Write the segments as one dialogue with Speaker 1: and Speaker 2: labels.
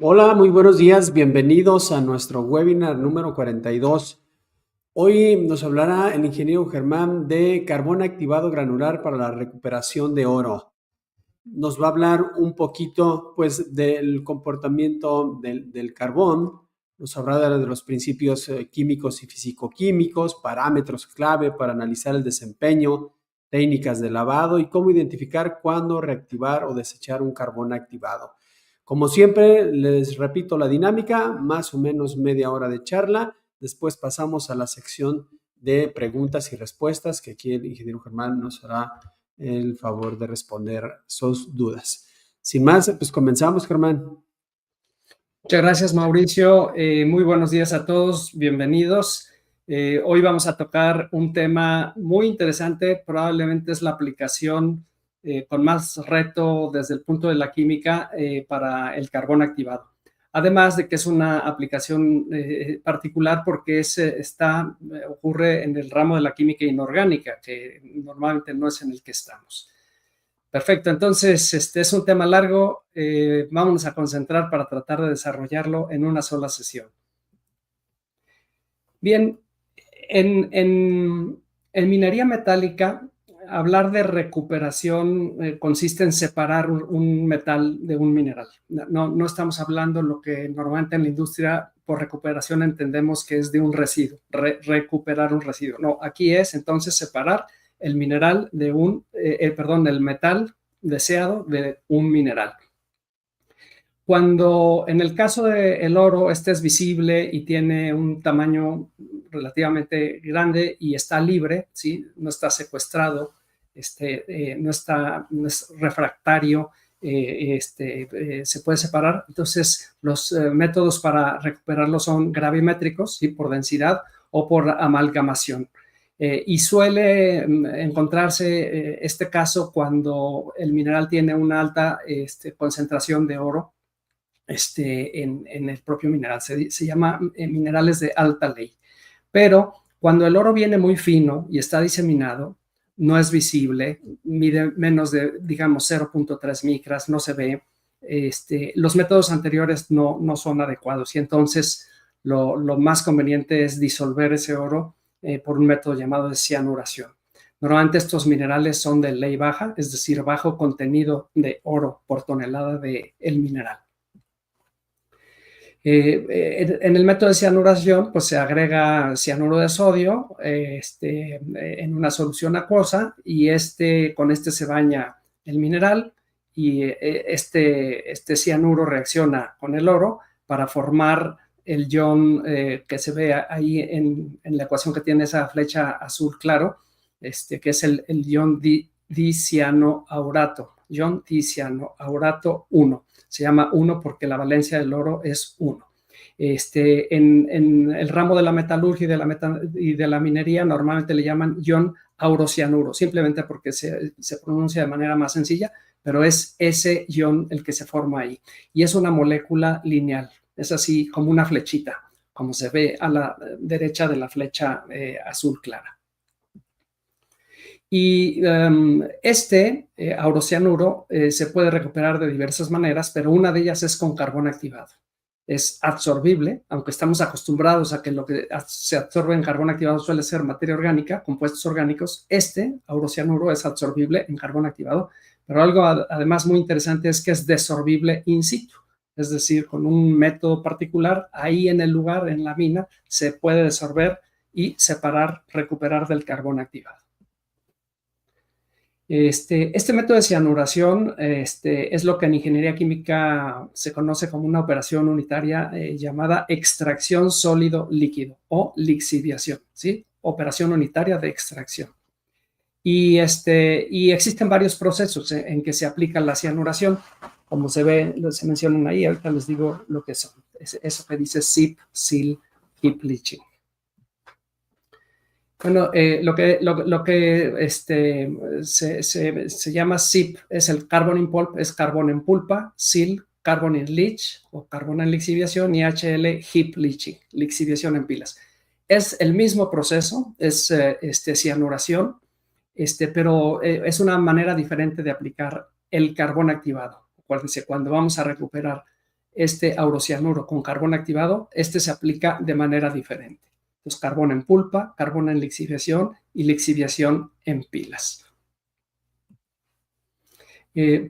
Speaker 1: Hola, muy buenos días. Bienvenidos a nuestro webinar número 42. Hoy nos hablará el ingeniero Germán de carbón activado granular para la recuperación de oro. Nos va a hablar un poquito, pues, del comportamiento del carbón. Nos hablará de los principios químicos y fisicoquímicos, parámetros clave para analizar el desempeño, técnicas de lavado y cómo identificar cuándo reactivar o desechar un carbón activado. Como siempre, les repito la dinámica, más o menos media hora de charla. Después pasamos a la sección de preguntas y respuestas, que aquí el ingeniero Germán nos hará el favor de responder sus dudas. Sin más, pues comenzamos, Germán.
Speaker 2: Muchas gracias, Mauricio. Muy buenos días a todos, bienvenidos. Hoy vamos a tocar un tema muy interesante, probablemente es la aplicación con más reto desde el punto de la química para el carbón activado. Además de que es una aplicación particular porque ocurre en el ramo de la química inorgánica, que normalmente no es en el que estamos. Perfecto, entonces este es un tema largo, vámonos a concentrar para tratar de desarrollarlo en una sola sesión. Bien, en minería metálica, hablar de recuperación consiste en separar un metal de un mineral. No estamos hablando lo que normalmente en la industria por recuperación entendemos que es de un residuo, recuperar un residuo. No, aquí es entonces separar el mineral de el metal deseado de un mineral. Cuando en el caso del oro este es visible y tiene un tamaño relativamente grande y está libre, ¿sí? No está secuestrado, no es refractario, se puede separar. Entonces, los métodos para recuperarlo son gravimétricos, ¿sí? Por densidad o por amalgamación. Y suele encontrarse este caso cuando el mineral tiene una alta concentración de oro en el propio mineral. Se llama minerales de alta ley. Pero cuando el oro viene muy fino y está diseminado, no es visible, mide menos de, digamos, 0.3 micras, no se ve. Los métodos anteriores no son adecuados y entonces lo más conveniente es disolver ese oro por un método llamado de cianuración. Normalmente estos minerales son de ley baja, es decir, bajo contenido de oro por tonelada del mineral. En el método de cianuración, pues se agrega cianuro de sodio en una solución acuosa y con este se baña el mineral y este cianuro reacciona con el oro para formar el ion que se ve ahí en la ecuación que tiene esa flecha azul claro, que es el ion dicianoaurato, ion dicianoaurato 1. Se llama 1 porque la valencia del oro es 1. En el ramo de la metalurgia y de la minería normalmente le llaman ion aurocianuro, simplemente porque se pronuncia de manera más sencilla, pero es ese ion el que se forma ahí. Y es una molécula lineal, es así como una flechita, como se ve a la derecha de la flecha azul clara. Y aurocianuro se puede recuperar de diversas maneras, pero una de ellas es con carbón activado. Es absorbible, aunque estamos acostumbrados a que lo que se absorbe en carbón activado suele ser materia orgánica, compuestos orgánicos. Aurocianuro, es absorbible en carbón activado, pero algo además muy interesante es que es desorbible in situ, es decir, con un método particular, ahí en el lugar, en la mina, se puede desorber y separar, recuperar del carbón activado. Este método de cianuración es lo que en ingeniería química se conoce como una operación unitaria llamada extracción sólido-líquido o lixiviación, ¿sí? Operación unitaria de extracción. Y existen varios procesos en que se aplica la cianuración, como se mencionan ahí. Ahorita les digo lo que son. Eso que dice SIP, SIL, heap leaching. Bueno, lo que se llama SIP es el carbon in pulp, es carbón en pulpa, SIL, carbon in leach o carbón en lixiviación y HL, heap leaching, lixiviación en pilas. Es el mismo proceso, es cianuración, pero es una manera diferente de aplicar el carbón activado. Acuérdense, cuando vamos a recuperar este aurocianuro con carbón activado, este se aplica de manera diferente. Entonces, carbón en pulpa, carbón en lixiviación y lixiviación en pilas.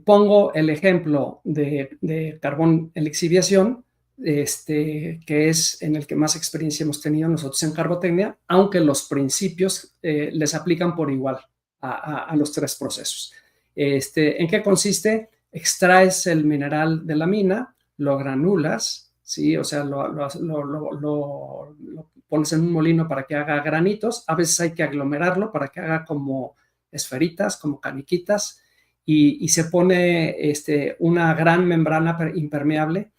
Speaker 2: Pongo el ejemplo de carbón en lixiviación, que es en el que más experiencia hemos tenido nosotros en Carbotecnia, aunque los principios les aplican por igual a los tres procesos. ¿En qué consiste? Extraes el mineral de la mina, lo granulas, ¿sí? O sea, lo pones en un molino para que haga granitos. A veces hay que aglomerarlo para que haga como esferitas, como caniquitas, y se pone una gran membrana impermeable.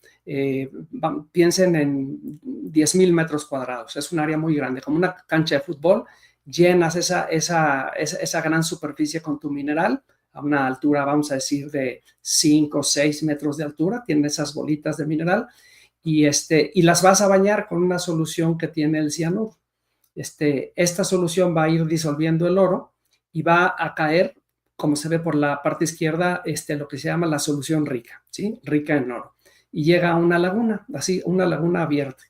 Speaker 2: Piensen en 10,000 metros cuadrados. Es un área muy grande, como una cancha de fútbol. Llenas esa gran superficie con tu mineral a una altura, vamos a decir, de 5 o 6 metros de altura. Tienen esas bolitas de mineral y las vas a bañar con una solución que tiene el cianuro. Esta solución va a ir disolviendo el oro y va a caer, como se ve por la parte izquierda, lo que se llama la solución rica, ¿sí? Rica en oro. Y llega a una laguna, así, una laguna abierta,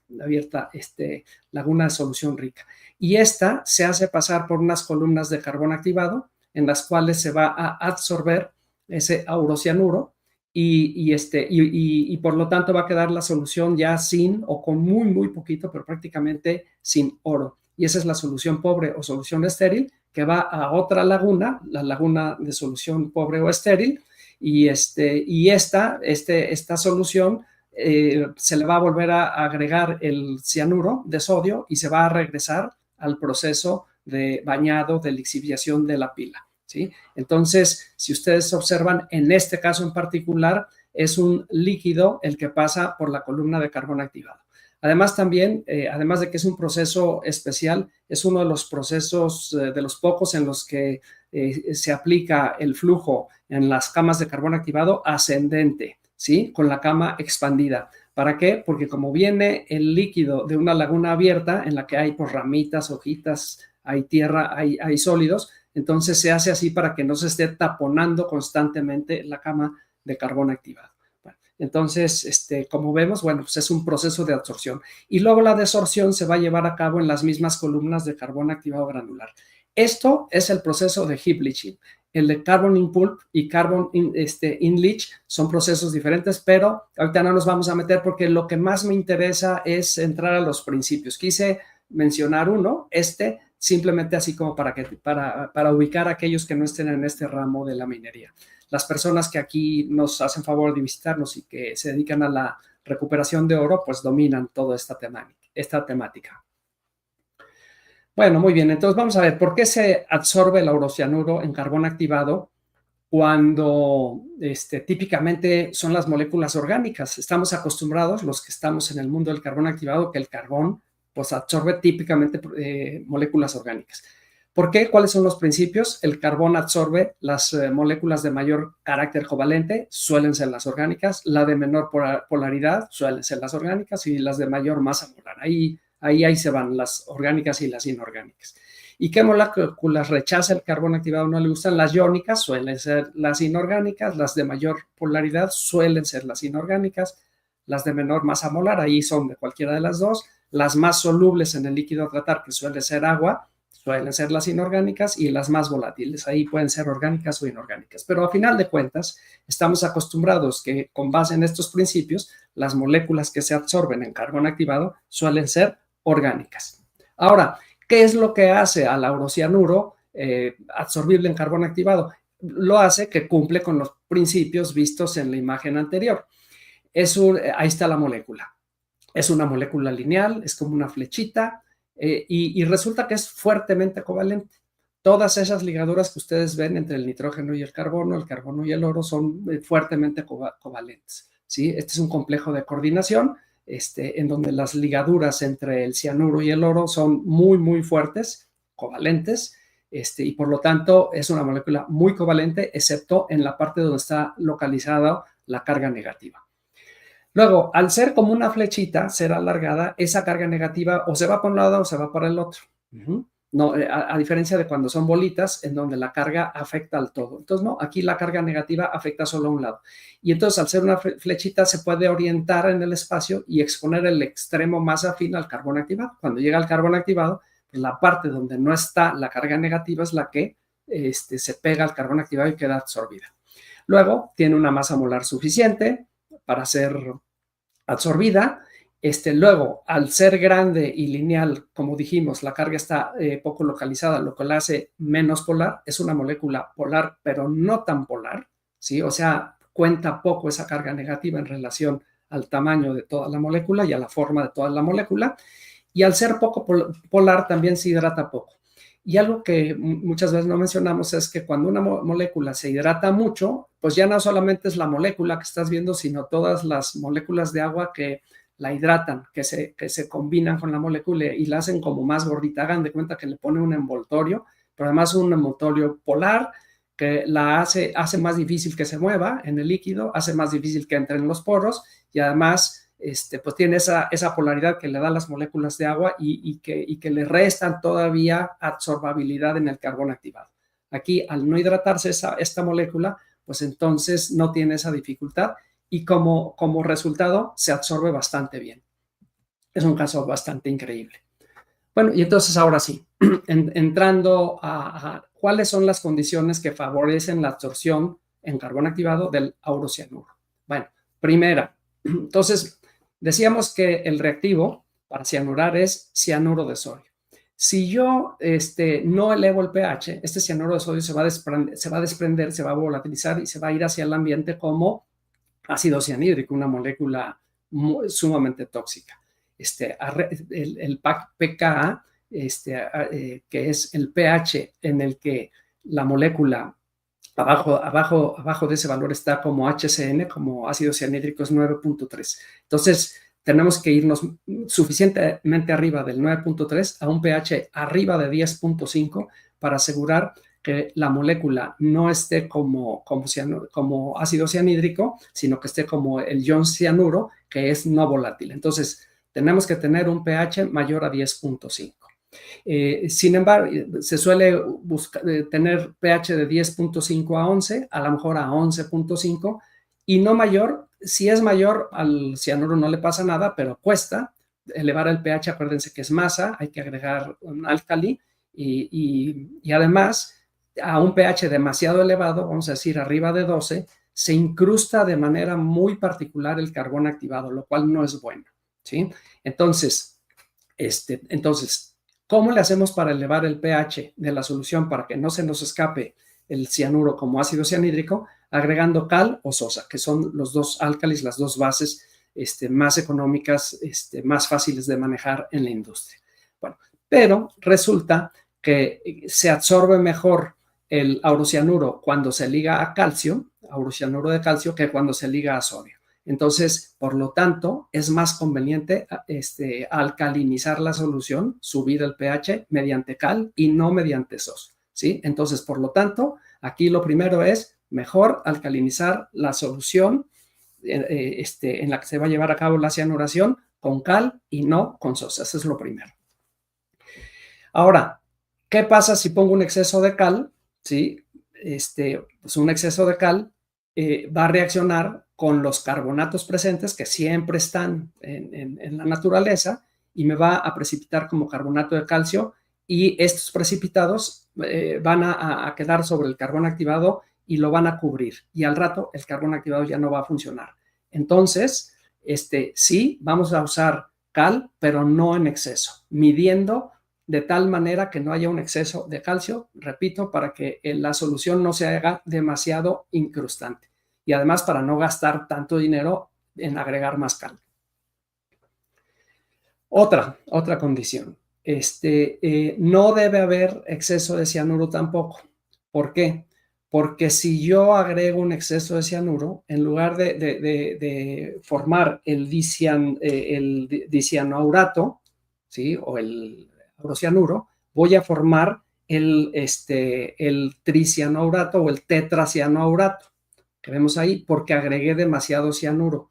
Speaker 2: laguna de solución rica. Y esta se hace pasar por unas columnas de carbón activado, en las cuales se va a absorber ese aurocianuro y por lo tanto va a quedar la solución ya sin o con muy, muy poquito, pero prácticamente sin oro. Y esa es la solución pobre o solución estéril, que va a otra laguna, la laguna de solución pobre o estéril, y esta solución se le va a volver a agregar el cianuro de sodio y se va a regresar al proceso de bañado, de lixiviación de la pila, ¿sí? Entonces, si ustedes observan, en este caso en particular, es un líquido el que pasa por la columna de carbón activado. Además también, además de que es un proceso especial, es uno de los procesos de los pocos en los que se aplica el flujo en las camas de carbón activado ascendente, ¿sí? Con la cama expandida. ¿Para qué? Porque como viene el líquido de una laguna abierta en la que hay pues, ramitas, hojitas, hay tierra, hay sólidos, entonces se hace así para que no se esté taponando constantemente la cama de carbón activado. Entonces, como vemos, bueno, pues es un proceso de absorción. Y luego la desorción se va a llevar a cabo en las mismas columnas de carbón activado granular. Esto es el proceso de heap leaching. El de carbon in pulp y carbon in leach son procesos diferentes, pero ahorita no nos vamos a meter porque lo que más me interesa es entrar a los principios. Quise mencionar uno, simplemente así como para ubicar a aquellos que no estén en este ramo de la minería. Las personas que aquí nos hacen favor de visitarnos y que se dedican a la recuperación de oro, pues dominan toda esta temática. Bueno, muy bien, entonces vamos a ver por qué se absorbe el aurocianuro en carbón activado cuando típicamente son las moléculas orgánicas. Estamos acostumbrados, los que estamos en el mundo del carbón activado, que el carbón pues absorbe típicamente moléculas orgánicas. ¿Por qué? ¿Cuáles son los principios? El carbón absorbe las moléculas de mayor carácter covalente, suelen ser las orgánicas, la de menor polaridad, suelen ser las orgánicas, y las de mayor masa molar. Ahí se van las orgánicas y las inorgánicas. ¿Y qué moléculas rechaza el carbón activado? No le gustan las iónicas, suelen ser las inorgánicas, las de mayor polaridad suelen ser las inorgánicas, las de menor masa molar, ahí son de cualquiera de las dos, las más solubles en el líquido a tratar, que suele ser agua, suelen ser las inorgánicas, y las más volátiles, ahí pueden ser orgánicas o inorgánicas. Pero a final de cuentas, estamos acostumbrados que con base en estos principios, las moléculas que se absorben en carbón activado suelen ser orgánicas. Ahora, ¿qué es lo que hace al aurocianuro absorbible en carbón activado? Lo hace que cumple con los principios vistos en la imagen anterior. Ahí está la molécula. Es una molécula lineal, es como una flechita, y resulta que es fuertemente covalente. Todas esas ligaduras que ustedes ven entre el nitrógeno y el carbono y el oro son fuertemente covalentes, ¿sí? Este es un complejo de coordinación en donde las ligaduras entre el cianuro y el oro son muy, muy fuertes, covalentes, y por lo tanto es una molécula muy covalente, excepto en la parte donde está localizada la carga negativa. Luego, al ser como una flechita, ser alargada, esa carga negativa o se va para un lado o se va para el otro. No, a diferencia de cuando son bolitas, en donde la carga afecta al todo. Entonces, no, aquí la carga negativa afecta solo a un lado. Y entonces, al ser una flechita, se puede orientar en el espacio y exponer el extremo más afín al carbón activado. Cuando llega al carbón activado, pues la parte donde no está la carga negativa es la que se pega al carbón activado y queda absorbida. Luego, tiene una masa molar suficiente para ser absorbida. Luego, al ser grande y lineal, como dijimos, la carga está poco localizada, lo que la hace menos polar. Es una molécula polar, pero no tan polar, ¿sí? O sea, cuenta poco esa carga negativa en relación al tamaño de toda la molécula y a la forma de toda la molécula. Y al ser poco polar, también se hidrata poco. Y algo que muchas veces no mencionamos es que cuando una molécula se hidrata mucho, pues ya no solamente es la molécula que estás viendo, sino todas las moléculas de agua que la hidratan, que se combinan con la molécula y la hacen como más gordita. Hagan de cuenta que le pone un envoltorio, pero además un envoltorio polar que la hace más difícil que se mueva en el líquido, hace más difícil que entre en los poros y además pues tiene esa polaridad que le da las moléculas de agua y que le restan todavía absorbabilidad en el carbón activado. Aquí, al no hidratarse esta molécula, pues entonces no tiene esa dificultad y como resultado se absorbe bastante bien. Es un caso bastante increíble. Bueno, y entonces ahora sí, entrando a cuáles son las condiciones que favorecen la absorción en carbón activado del aurocianuro. Bueno, primera, entonces decíamos que el reactivo para cianurar es cianuro de sodio. Si yo no elevo el pH, este cianuro de sodio se va a desprender, se va a volatilizar y se va a ir hacia el ambiente como ácido cianhídrico, una molécula sumamente tóxica. El pKa, que es el pH en el que la molécula abajo de ese valor está como HCN, como ácido cianhídrico, es 9.3. Entonces, tenemos que irnos suficientemente arriba del 9.3 a un pH arriba de 10.5 para asegurar que la molécula no esté como ácido cianhídrico, sino que esté como el ion cianuro, que es no volátil. Entonces, tenemos que tener un pH mayor a 10.5. Sin embargo, se suele tener pH de 10.5 a 11, a lo mejor a 11.5, y no mayor. Si es mayor, al cianuro no le pasa nada, pero cuesta elevar el pH. Acuérdense que es masa, hay que agregar un álcali y además a un pH demasiado elevado, vamos a decir arriba de 12, se incrusta de manera muy particular el carbón activado, lo cual no es bueno, ¿sí? Entonces, ¿cómo le hacemos para elevar el pH de la solución para que no se nos escape el cianuro como ácido cianhídrico? Agregando cal o sosa, que son los dos álcalis, las dos bases más económicas, más fáciles de manejar en la industria. Bueno, pero resulta que se absorbe mejor el aurocianuro cuando se liga a calcio, aurocianuro de calcio, que cuando se liga a sodio. Entonces, por lo tanto, es más conveniente alcalinizar la solución, subir el pH mediante cal y no mediante SOS, ¿sí? Entonces, por lo tanto, aquí lo primero es mejor alcalinizar la solución en la que se va a llevar a cabo la cianuración con cal y no con SOS. Eso es lo primero. Ahora, ¿qué pasa si pongo un exceso de cal? ¿Sí? Pues un exceso de cal va a reaccionar con los carbonatos presentes que siempre están en la naturaleza y me va a precipitar como carbonato de calcio y estos precipitados van a quedar sobre el carbón activado y lo van a cubrir y al rato el carbón activado ya no va a funcionar. Entonces, sí, vamos a usar cal, pero no en exceso, midiendo de tal manera que no haya un exceso de calcio, repito, para que la solución no se haga demasiado incrustante y además para no gastar tanto dinero en agregar más cal. Otra condición, no debe haber exceso de cianuro tampoco. ¿Por qué? Porque si yo agrego un exceso de cianuro, en lugar de formar el dicianoaurato, ¿sí? O el aurocianuro, voy a formar el tricianoaurato o el tetracianoaurato que vemos ahí porque agregué demasiado cianuro.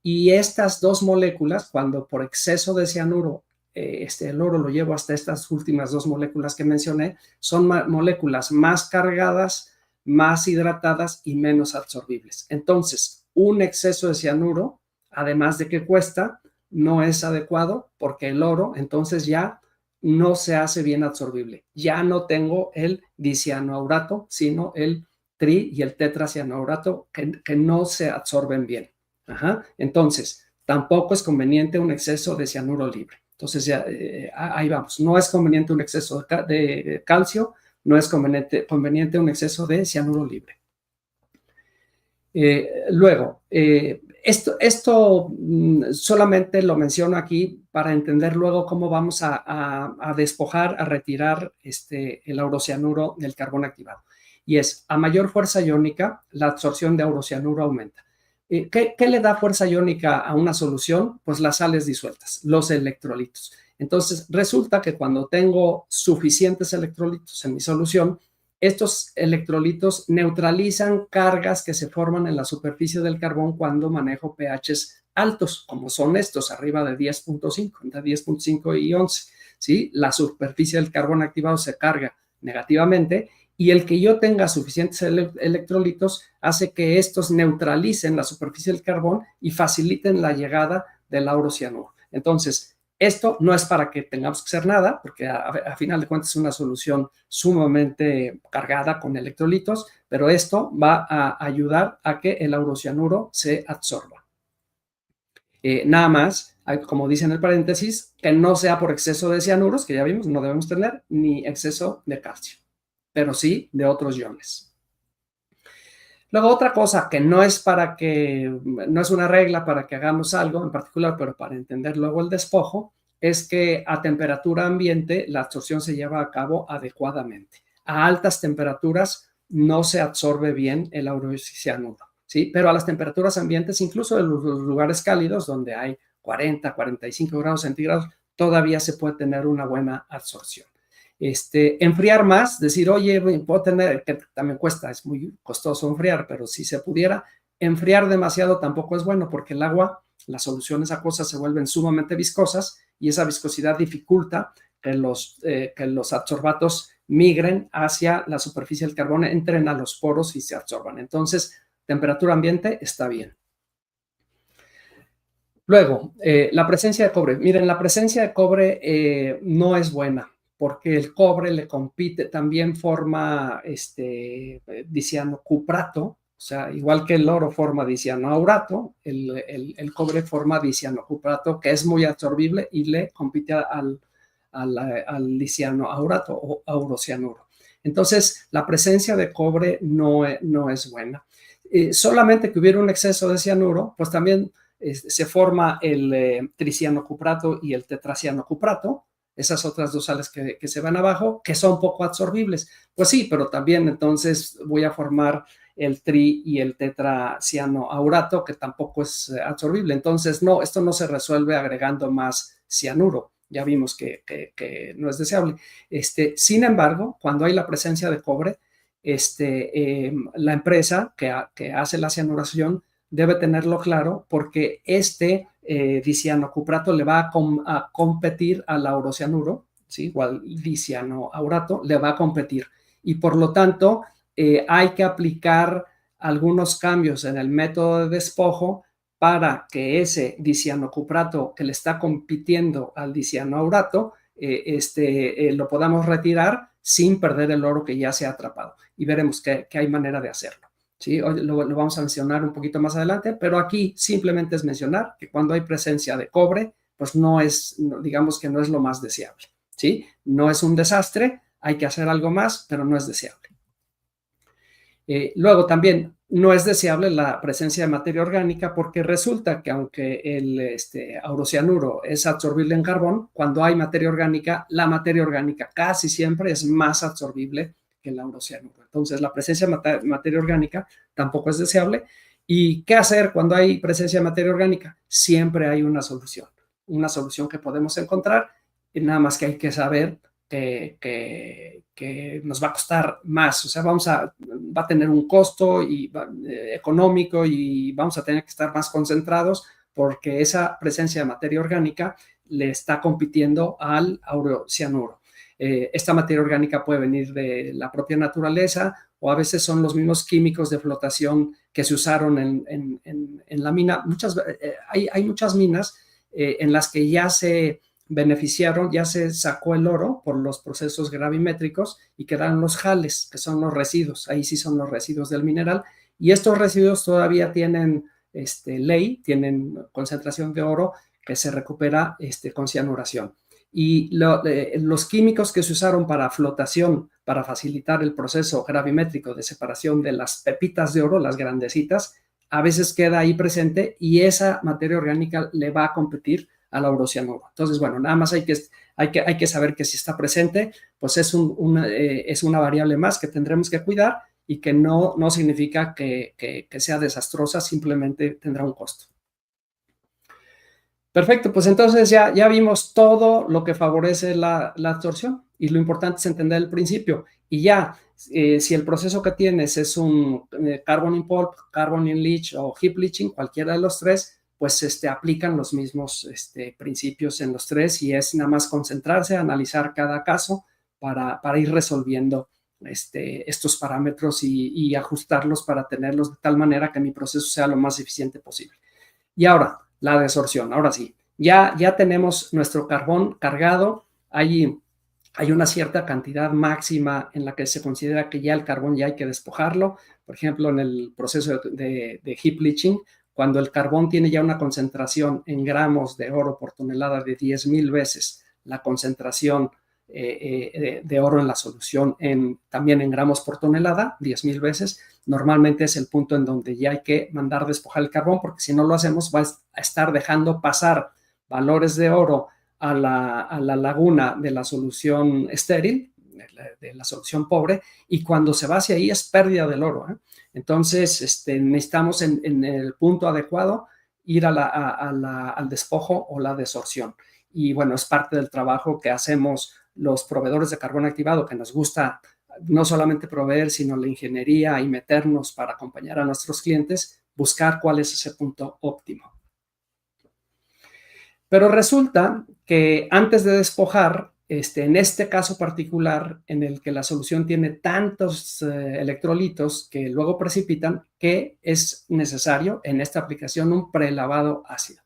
Speaker 2: Y estas dos moléculas, cuando por exceso de cianuro el oro lo llevo hasta estas últimas dos moléculas que mencioné, son moléculas más cargadas, más hidratadas y menos absorbibles. Entonces, un exceso de cianuro, además de que cuesta, no es adecuado porque el oro entonces ya no se hace bien absorbible. Ya no tengo el dicianoaurato, sino el tri y el tetracianoaurato que no se absorben bien. Entonces, tampoco es conveniente un exceso de cianuro libre. Entonces, ya ahí vamos. No es conveniente un exceso de calcio, no es conveniente un exceso de cianuro libre. Luego, esto solamente lo menciono aquí para entender luego cómo vamos a despojar, a retirar el aurocianuro del carbón activado. Y es, a mayor fuerza iónica, la absorción de aurocianuro aumenta. ¿Qué le da fuerza iónica a una solución? Pues las sales disueltas, los electrolitos. Entonces, resulta que cuando tengo suficientes electrolitos en mi solución, estos electrolitos neutralizan cargas que se forman en la superficie del carbón cuando manejo pHs altos, como son estos, arriba de 10.5, entre 10.5 y 11. ¿Sí? La superficie del carbón activado se carga negativamente y el que yo tenga suficientes electrolitos hace que estos neutralicen la superficie del carbón y faciliten la llegada del aurocianuro. Entonces, esto no es para que tengamos que hacer nada, porque a final de cuentas es una solución sumamente cargada con electrolitos, pero esto va a ayudar a que el aurocianuro se absorba. Nada más, como dice en el paréntesis, que no sea por exceso de cianuros, que ya vimos, no debemos tener, ni exceso de calcio, pero sí de otros iones. Luego, otra cosa que no es una regla para que hagamos algo en particular, pero para entender luego el despojo, es que a temperatura ambiente la absorción se lleva a cabo adecuadamente. A altas temperaturas no se absorbe bien el aurocianuro, ¿sí? Pero a las temperaturas ambientes, incluso en los lugares cálidos, donde hay 40, 45 grados centígrados, todavía se puede tener una buena absorción. Enfriar más, decir, oye, puedo tener, que también cuesta, es muy costoso enfriar, pero si se pudiera, enfriar demasiado tampoco es bueno porque el agua, las soluciones acuosas se vuelven sumamente viscosas y esa viscosidad dificulta que los adsorbatos migren hacia la superficie del carbón, entren a los poros y se absorban. Entonces, temperatura ambiente está bien. Luego, la presencia de cobre. Miren, la presencia de cobre no es buena, porque el cobre le compite, también forma dicianocuprato, o sea, igual que el oro forma dicianoaurato, el cobre forma dicianocuprato, que es muy absorbible y le compite al dicianoaurato o aurocianuro. Entonces, la presencia de cobre no es buena. Solamente que hubiera un exceso de cianuro, pues también se forma el tricianocuprato y el tetracianocuprato, esas otras dos sales que se van abajo, que son poco absorbibles. Pues sí, pero también entonces voy a formar el tri y el tetracianoaurato, que tampoco es absorbible. Entonces, no, esto no se resuelve agregando más cianuro. Ya vimos que no es deseable. Sin embargo, cuando hay la presencia de cobre, la empresa que hace la cianuración debe tenerlo claro porque dicianocuprato le va a competir al aurocianuro, ¿sí? Igual dicianoaurato le va a competir y por lo tanto hay que aplicar algunos cambios en el método de despojo para que ese dicianocuprato que le está compitiendo al dicianoaurato lo podamos retirar sin perder el oro que ya se ha atrapado y veremos que hay manera de hacerlo. ¿Sí? Lo vamos a mencionar un poquito más adelante, pero aquí simplemente es mencionar que cuando hay presencia de cobre, pues digamos que no es lo más deseable, ¿sí? No es un desastre, hay que hacer algo más, pero no es deseable. Luego también no es deseable la presencia de materia orgánica porque resulta que aunque el aurocianuro es absorbible en carbón, cuando hay materia orgánica, la materia orgánica casi siempre es más absorbible que el aurocianuro. Entonces, la presencia de materia orgánica tampoco es deseable. ¿Y qué hacer cuando hay presencia de materia orgánica? Siempre hay una solución que podemos encontrar, y nada más que hay que saber que nos va a costar más, o sea, va a tener un costo económico y vamos a tener que estar más concentrados porque esa presencia de materia orgánica le está compitiendo al aurocianuro. Esta materia orgánica puede venir de la propia naturaleza o a veces son los mismos químicos de flotación que se usaron en la mina. Hay muchas minas en las que ya se beneficiaron, ya se sacó el oro por los procesos gravimétricos y quedaron los jales, que son los residuos. Ahí sí son los residuos del mineral. Y estos residuos todavía tienen ley, tienen concentración de oro que se recupera con cianuración. Y los químicos que se usaron para flotación, para facilitar el proceso gravimétrico de separación de las pepitas de oro, las grandecitas, a veces queda ahí presente y esa materia orgánica le va a competir al aurocianuro. Entonces, bueno, nada más hay que saber que si está presente, pues es una variable más que tendremos que cuidar y que no significa que sea desastrosa, simplemente tendrá un costo. Perfecto, pues entonces ya vimos todo lo que favorece la absorción y lo importante es entender el principio. Y ya, si el proceso que tienes es un carbon in pulp, carbon in leach o heap leaching, cualquiera de los tres, pues aplican los mismos principios en los tres y es nada más concentrarse, analizar cada caso para ir resolviendo estos parámetros y ajustarlos para tenerlos de tal manera que mi proceso sea lo más eficiente posible. Y ahora, la desorción. Ahora sí, ya tenemos nuestro carbón cargado. Hay una cierta cantidad máxima en la que se considera que ya el carbón ya hay que despojarlo. Por ejemplo, en el proceso de heap leaching, cuando el carbón tiene ya una concentración en gramos de oro por tonelada de 10,000 veces la concentración de oro en la solución también en gramos por tonelada, 10,000 veces, normalmente es el punto en donde ya hay que mandar despojar el carbón, porque si no lo hacemos va a estar dejando pasar valores de oro a la laguna de la solución estéril, de la solución pobre, y cuando se va hacia ahí es pérdida del oro. Entonces, necesitamos en el punto adecuado ir al despojo o la desorción. Y bueno, es parte del trabajo que hacemos los proveedores de carbón activado, que nos gusta no solamente proveer, sino la ingeniería y meternos para acompañar a nuestros clientes, buscar cuál es ese punto óptimo. Pero resulta que antes de despojar, en este caso particular, en el que la solución tiene tantos electrolitos que luego precipitan, que es necesario en esta aplicación un prelavado ácido.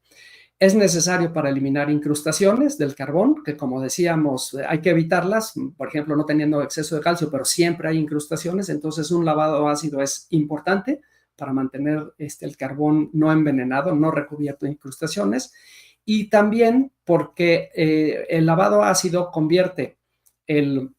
Speaker 2: Es necesario para eliminar incrustaciones del carbón, que como decíamos, hay que evitarlas, por ejemplo, no teniendo exceso de calcio, pero siempre hay incrustaciones, entonces un lavado ácido es importante para mantener el carbón no envenenado, no recubierto de incrustaciones, y también porque el lavado ácido convierte el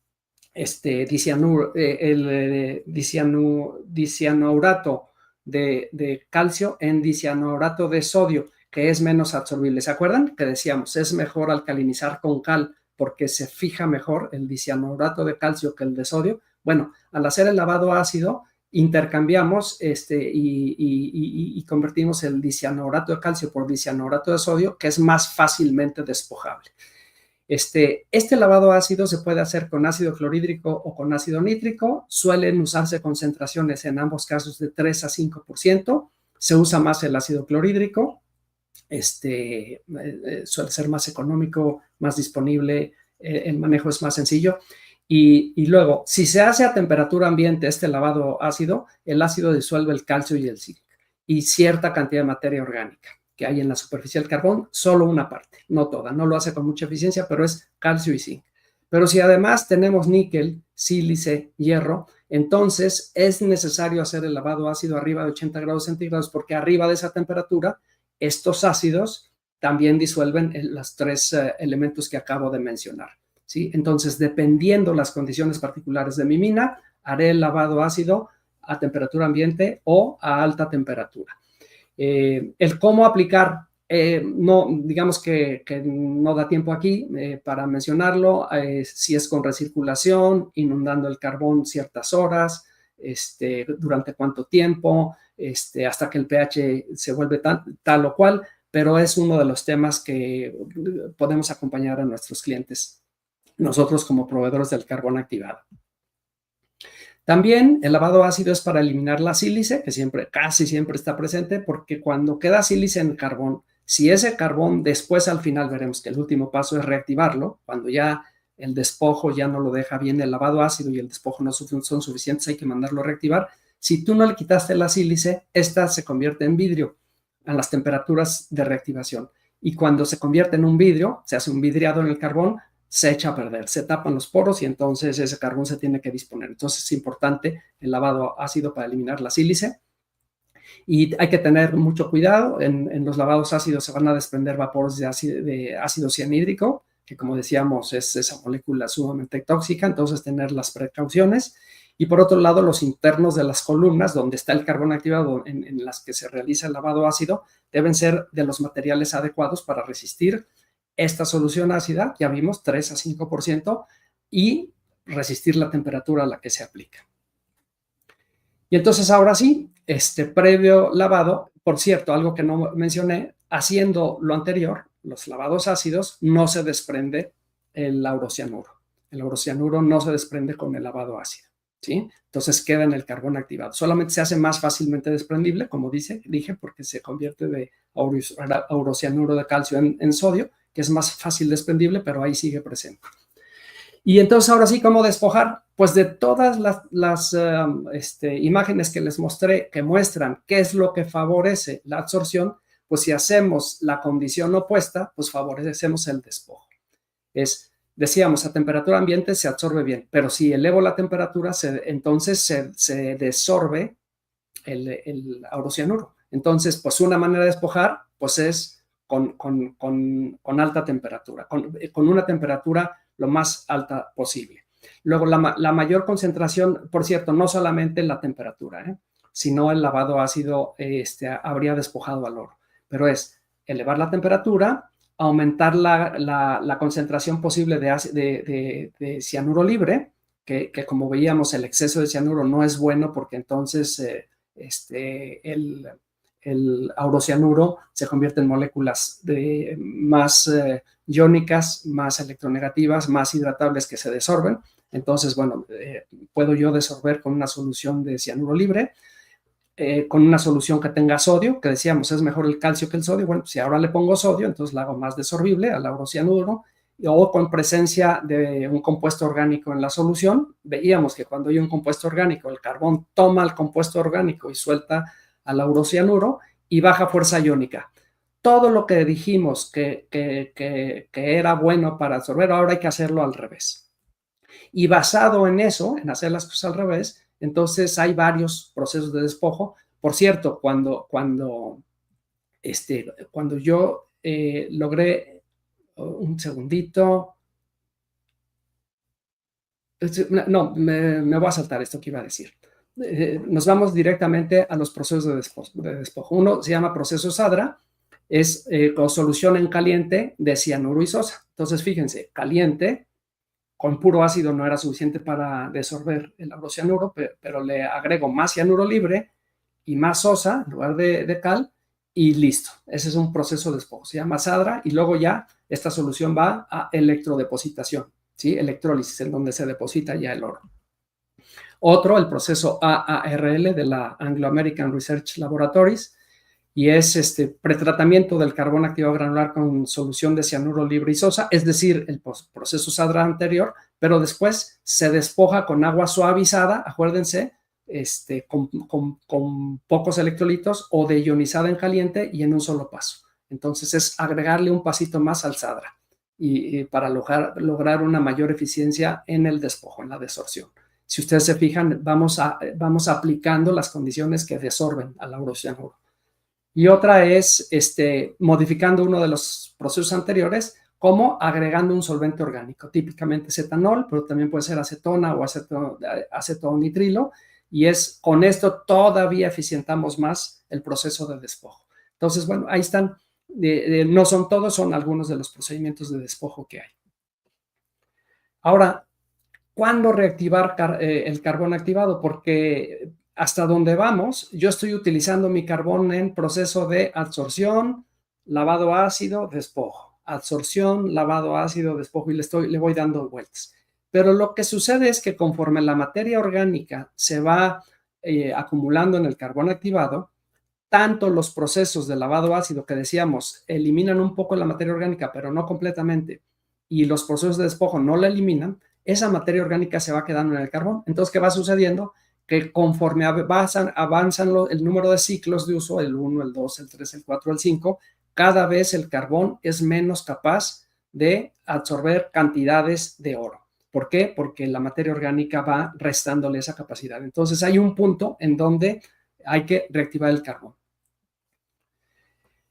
Speaker 2: dicianourato de calcio en dicianourato de sodio, que es menos absorbible. ¿Se acuerdan? Que decíamos, es mejor alcalinizar con cal porque se fija mejor el dicianourato de calcio que el de sodio. Bueno, al hacer el lavado ácido, intercambiamos y convertimos el dicianourato de calcio por dicianourato de sodio, que es más fácilmente despojable. Este lavado ácido se puede hacer con ácido clorhídrico o con ácido nítrico. Suelen usarse concentraciones en ambos casos de 3 a 5%. Se usa más el ácido clorhídrico. Suele ser más económico, más disponible, el manejo es más sencillo. Y luego, si se hace a temperatura ambiente este lavado ácido, el ácido disuelve el calcio y el zinc y cierta cantidad de materia orgánica que hay en la superficie del carbón, solo una parte, no toda, no lo hace con mucha eficiencia, pero es calcio y zinc. Pero si además tenemos níquel, sílice, hierro, entonces es necesario hacer el lavado ácido arriba de 80 grados centígrados porque arriba de esa temperatura estos ácidos también disuelven los tres elementos que acabo de mencionar, ¿sí? Entonces, dependiendo las condiciones particulares de mi mina, haré el lavado ácido a temperatura ambiente o a alta temperatura. El cómo aplicar, no, digamos que no da tiempo aquí para mencionarlo, si es con recirculación, inundando el carbón ciertas horas, durante cuánto tiempo, hasta que el pH se vuelve tal o cual, pero es uno de los temas que podemos acompañar a nuestros clientes, nosotros como proveedores del carbón activado. También el lavado ácido es para eliminar la sílice, que casi siempre está presente, porque cuando queda sílice en el carbón, Si ese carbón, después al final veremos que el último paso es reactivarlo, cuando ya el despojo ya no lo deja bien el lavado ácido y el despojo no son suficientes, hay que mandarlo a reactivar. Si tú no le quitaste la sílice, esta se convierte en vidrio a las temperaturas de reactivación. Y cuando se convierte en un vidrio, se hace un vidriado en el carbón, se echa a perder, se tapan los poros y entonces ese carbón se tiene que disponer. Entonces es importante el lavado ácido para eliminar la sílice. Y hay que tener mucho cuidado, en los lavados ácidos se van a desprender vapores de ácido cianhídrico, que como decíamos es esa molécula sumamente tóxica, entonces tener las precauciones. Y por otro lado, los internos de las columnas, donde está el carbón activado en las que se realiza el lavado ácido, deben ser de los materiales adecuados para resistir esta solución ácida, ya vimos, 3 a 5%, y resistir la temperatura a la que se aplica. Y entonces ahora sí, previo lavado, por cierto, algo que no mencioné, haciendo lo anterior, los lavados ácidos, no se desprende el laurocianuro. El laurocianuro no se desprende con el lavado ácido, ¿sí? Entonces queda en el carbón activado. Solamente se hace más fácilmente desprendible, como dije, porque se convierte de aurocianuro de calcio en sodio, que es más fácil desprendible, pero ahí sigue presente. Y entonces ahora sí, ¿cómo despojar? Pues de todas las imágenes que les mostré, que muestran qué es lo que favorece la absorción, pues si hacemos la condición opuesta, pues favorecemos el despojo. Decíamos, a temperatura ambiente se absorbe bien, pero si elevo la temperatura, entonces se desorbe el aurocianuro. Entonces, pues una manera de despojar, pues es con alta temperatura, con una temperatura lo más alta posible. Luego, la mayor concentración, por cierto, no solamente la temperatura, sino el lavado ácido habría despojado al oro, pero es elevar la temperatura, aumentar la concentración posible de cianuro libre, que como veíamos, el exceso de cianuro no es bueno porque entonces el aurocianuro se convierte en moléculas más iónicas, más electronegativas, más hidratables que se desorben. Entonces, bueno, puedo yo desorber con una solución de cianuro libre, con una solución que tenga sodio, que decíamos es mejor el calcio que el sodio. Bueno, si ahora le pongo sodio, entonces la hago más desorbible al aurocianuro, o con presencia de un compuesto orgánico en la solución. Veíamos que cuando hay un compuesto orgánico, el carbón toma el compuesto orgánico y suelta al aurocianuro y baja fuerza iónica. Todo lo que dijimos que era bueno para absorber, ahora hay que hacerlo al revés. Y basado en eso, en hacer las cosas al revés, entonces hay varios procesos de despojo. Por cierto, cuando yo logré, un segundito, no, me voy a saltar esto que iba a decir. Nos vamos directamente a los procesos de despojo. Uno se llama proceso Sadra, es con solución en caliente de cianuro y sosa. Entonces, fíjense, caliente, con puro ácido no era suficiente para desorber el aurocianuro, pero le agrego más cianuro libre y más sosa en lugar de cal y listo. Ese es un proceso de despojo. Se llama Sadra y luego ya esta solución va a electrodepositación, ¿sí? Electrólisis, en donde se deposita ya el oro. Otro, el proceso AARL de la Anglo American Research Laboratories, y es pretratamiento del carbón activado granular con solución de cianuro libre y sosa, es decir, el proceso Sadra anterior, pero después se despoja con agua suavizada, acuérdense, con pocos electrolitos o de ionizada en caliente y en un solo paso. Entonces es agregarle un pasito más al Sadra y para lograr una mayor eficiencia en el despojo, en la desorción. Si ustedes se fijan, vamos aplicando las condiciones que desorben al aurocianuro. Y otra es modificando uno de los procesos anteriores, como agregando un solvente orgánico, típicamente es etanol, pero también puede ser acetona o acetonitrilo, y con esto todavía eficientamos más el proceso de despojo. Entonces, bueno, ahí están, no son todos, son algunos de los procedimientos de despojo que hay. Ahora, ¿cuándo reactivar el carbón activado? Porque hasta donde vamos, yo estoy utilizando mi carbón en proceso de absorción, lavado ácido, despojo. Absorción, lavado ácido, despojo, y le voy dando vueltas. Pero lo que sucede es que conforme la materia orgánica se va acumulando en el carbón activado, tanto los procesos de lavado ácido que decíamos eliminan un poco la materia orgánica, pero no completamente, y los procesos de despojo no la eliminan, esa materia orgánica se va quedando en el carbón. Entonces, ¿qué va sucediendo? Que conforme avanzan el número de ciclos de uso, el 1, el 2, el 3, el 4, el 5, cada vez el carbón es menos capaz de absorber cantidades de oro. ¿Por qué? Porque la materia orgánica va restándole esa capacidad. Entonces hay un punto en donde hay que reactivar el carbón.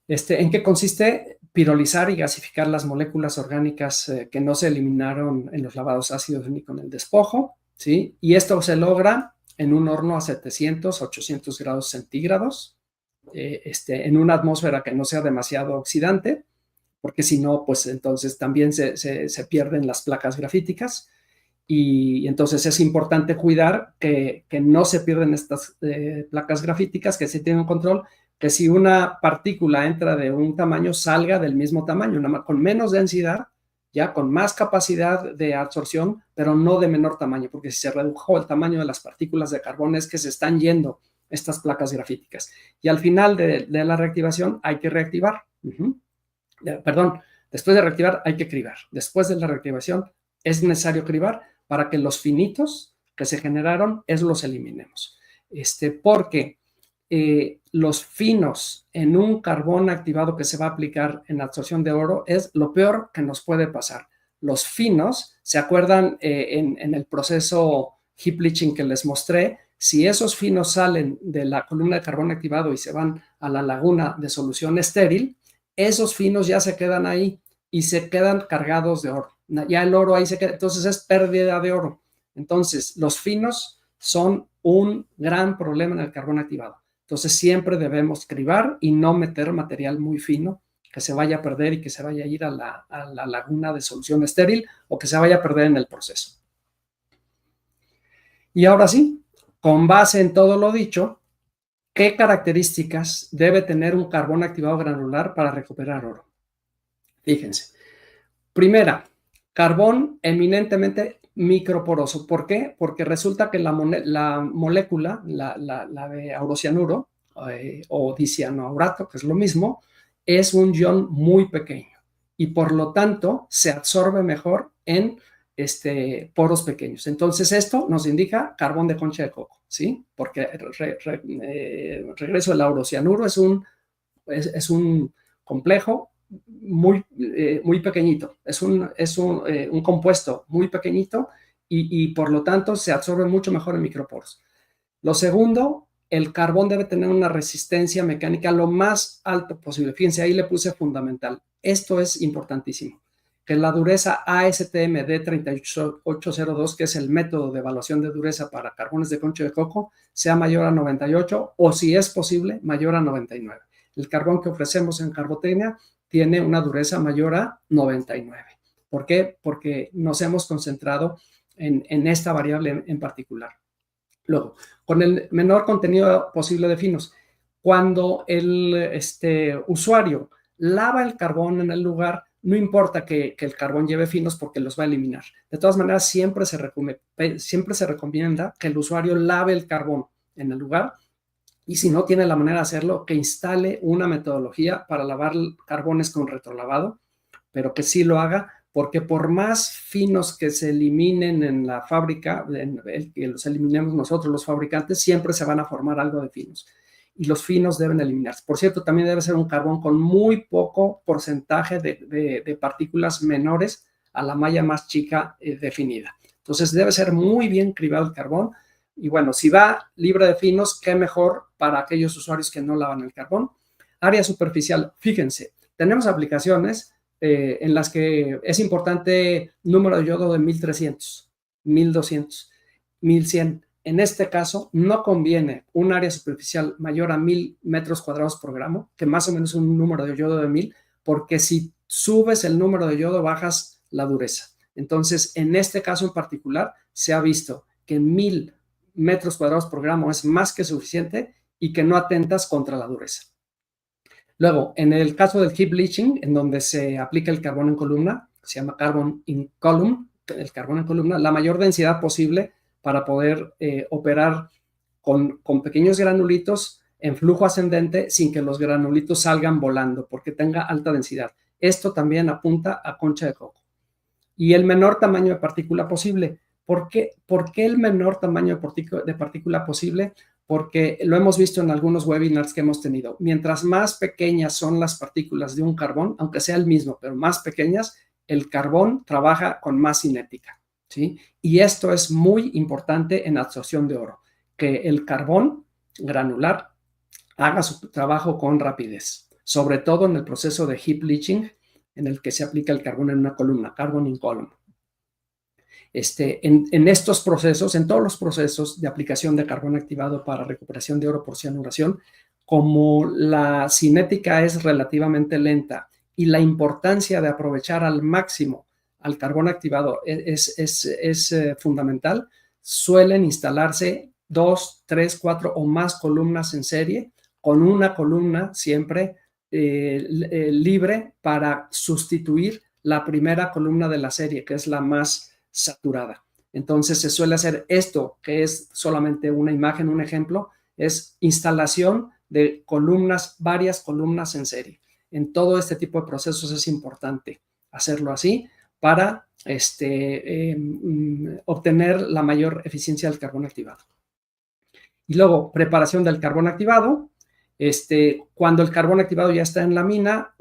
Speaker 2: ¿En qué consiste? Pirolizar y gasificar las moléculas orgánicas que no se eliminaron en los lavados ácidos ni con el despojo, ¿sí? Y esto se logra en un horno a 700, 800 grados centígrados, en una atmósfera que no sea demasiado oxidante, porque si no, pues entonces también se pierden las placas grafíticas. Y entonces es importante cuidar que no se pierden estas placas grafíticas, que se tienen control, que si una partícula entra de un tamaño, salga del mismo tamaño, con menos densidad, ya con más capacidad de absorción, pero no de menor tamaño, porque si se redujo el tamaño de las partículas de carbón es que se están yendo estas placas grafíticas. Y al final de la reactivación hay que reactivar. Perdón, después de reactivar hay que cribar. Después de la reactivación es necesario cribar para que los finitos que se generaron, los eliminemos. Porque los finos en un carbón activado que se va a aplicar en absorción de oro es lo peor que nos puede pasar. Los finos, ¿se acuerdan en el proceso heap leaching que les mostré? Si esos finos salen de la columna de carbón activado y se van a la laguna de solución estéril, esos finos ya se quedan ahí y se quedan cargados de oro. Ya el oro ahí se queda, entonces es pérdida de oro. Entonces, los finos son un gran problema en el carbón activado. Entonces, siempre debemos cribar y no meter material muy fino que se vaya a perder y que se vaya a ir a la laguna de solución estéril o que se vaya a perder en el proceso. Y ahora sí, con base en todo lo dicho, ¿qué características debe tener un carbón activado granular para recuperar oro? Fíjense. Primera, carbón eminentemente microporoso. ¿Por qué? Porque resulta que la molécula, la de aurocianuro o dicianoaurato, que es lo mismo, es un ion muy pequeño y por lo tanto se absorbe mejor en poros pequeños. Entonces esto nos indica carbón de concha de coco, ¿sí? Porque regreso del aurocianuro es un complejo muy pequeñito, es un compuesto muy pequeñito y por lo tanto se absorbe mucho mejor en microporos. Lo segundo, el carbón debe tener una resistencia mecánica lo más alto posible. Fíjense, ahí le puse fundamental. Esto es importantísimo. Que la dureza ASTM D3802, que es el método de evaluación de dureza para carbones de concha de coco, sea mayor a 98 o, si es posible, mayor a 99. El carbón que ofrecemos en Carbotecnia tiene una dureza mayor a 99. ¿Por qué? Porque nos hemos concentrado en esta variable en particular. Luego, con el menor contenido posible de finos. Cuando el usuario lava el carbón en el lugar, no importa que el carbón lleve finos porque los va a eliminar. De todas maneras, siempre se recomienda que el usuario lave el carbón en el lugar y si no tiene la manera de hacerlo, que instale una metodología para lavar carbones con retrolavado, pero que sí lo haga, porque por más finos que se eliminen en la fábrica, que los eliminemos nosotros los fabricantes, siempre se van a formar algo de finos. Y los finos deben eliminarse. Por cierto, también debe ser un carbón con muy poco porcentaje de partículas menores a la malla más chica definida. Entonces debe ser muy bien cribado el carbón. Y bueno, si va libre de finos, qué mejor para aquellos usuarios que no lavan el carbón. Área superficial, fíjense, tenemos aplicaciones en las que es importante número de yodo de 1300, 1200, 1100. En este caso, no conviene un área superficial mayor a 1000 metros cuadrados por gramo, que más o menos es un número de yodo de 1000, porque si subes el número de yodo, bajas la dureza. Entonces, en este caso en particular, se ha visto que 1000 metros cuadrados por gramo es más que suficiente y que no atentas contra la dureza. Luego, en el caso del heap leaching, en donde se aplica el carbón en columna, se llama carbon in column, el carbón en columna, la mayor densidad posible para poder operar con pequeños granulitos en flujo ascendente sin que los granulitos salgan volando porque tenga alta densidad. Esto también apunta a concha de coco. Y el menor tamaño de partícula posible. ¿Por qué el menor tamaño de partícula posible? Porque lo hemos visto en algunos webinars que hemos tenido. Mientras más pequeñas son las partículas de un carbón, aunque sea el mismo, pero más pequeñas, el carbón trabaja con más cinética, ¿sí? Y esto es muy importante en absorción de oro, que el carbón granular haga su trabajo con rapidez, sobre todo en el proceso de heap leaching, en el que se aplica el carbón en una columna, carbon in column. En estos procesos, en todos los procesos de aplicación de carbón activado para recuperación de oro por cianuración, como la cinética es relativamente lenta y la importancia de aprovechar al máximo al carbón activado es fundamental, suelen instalarse 2, 3, 4 o más columnas en serie, con una columna siempre libre para sustituir la primera columna de la serie, que es la más saturada. Entonces se suele hacer esto, que es solamente una imagen, un ejemplo, es instalación de columnas, varias columnas en serie. En todo este tipo de procesos es importante hacerlo así para obtener la mayor eficiencia del carbón activado. Y luego, preparación del carbón activado. Cuando el carbón activado ya está en la mina,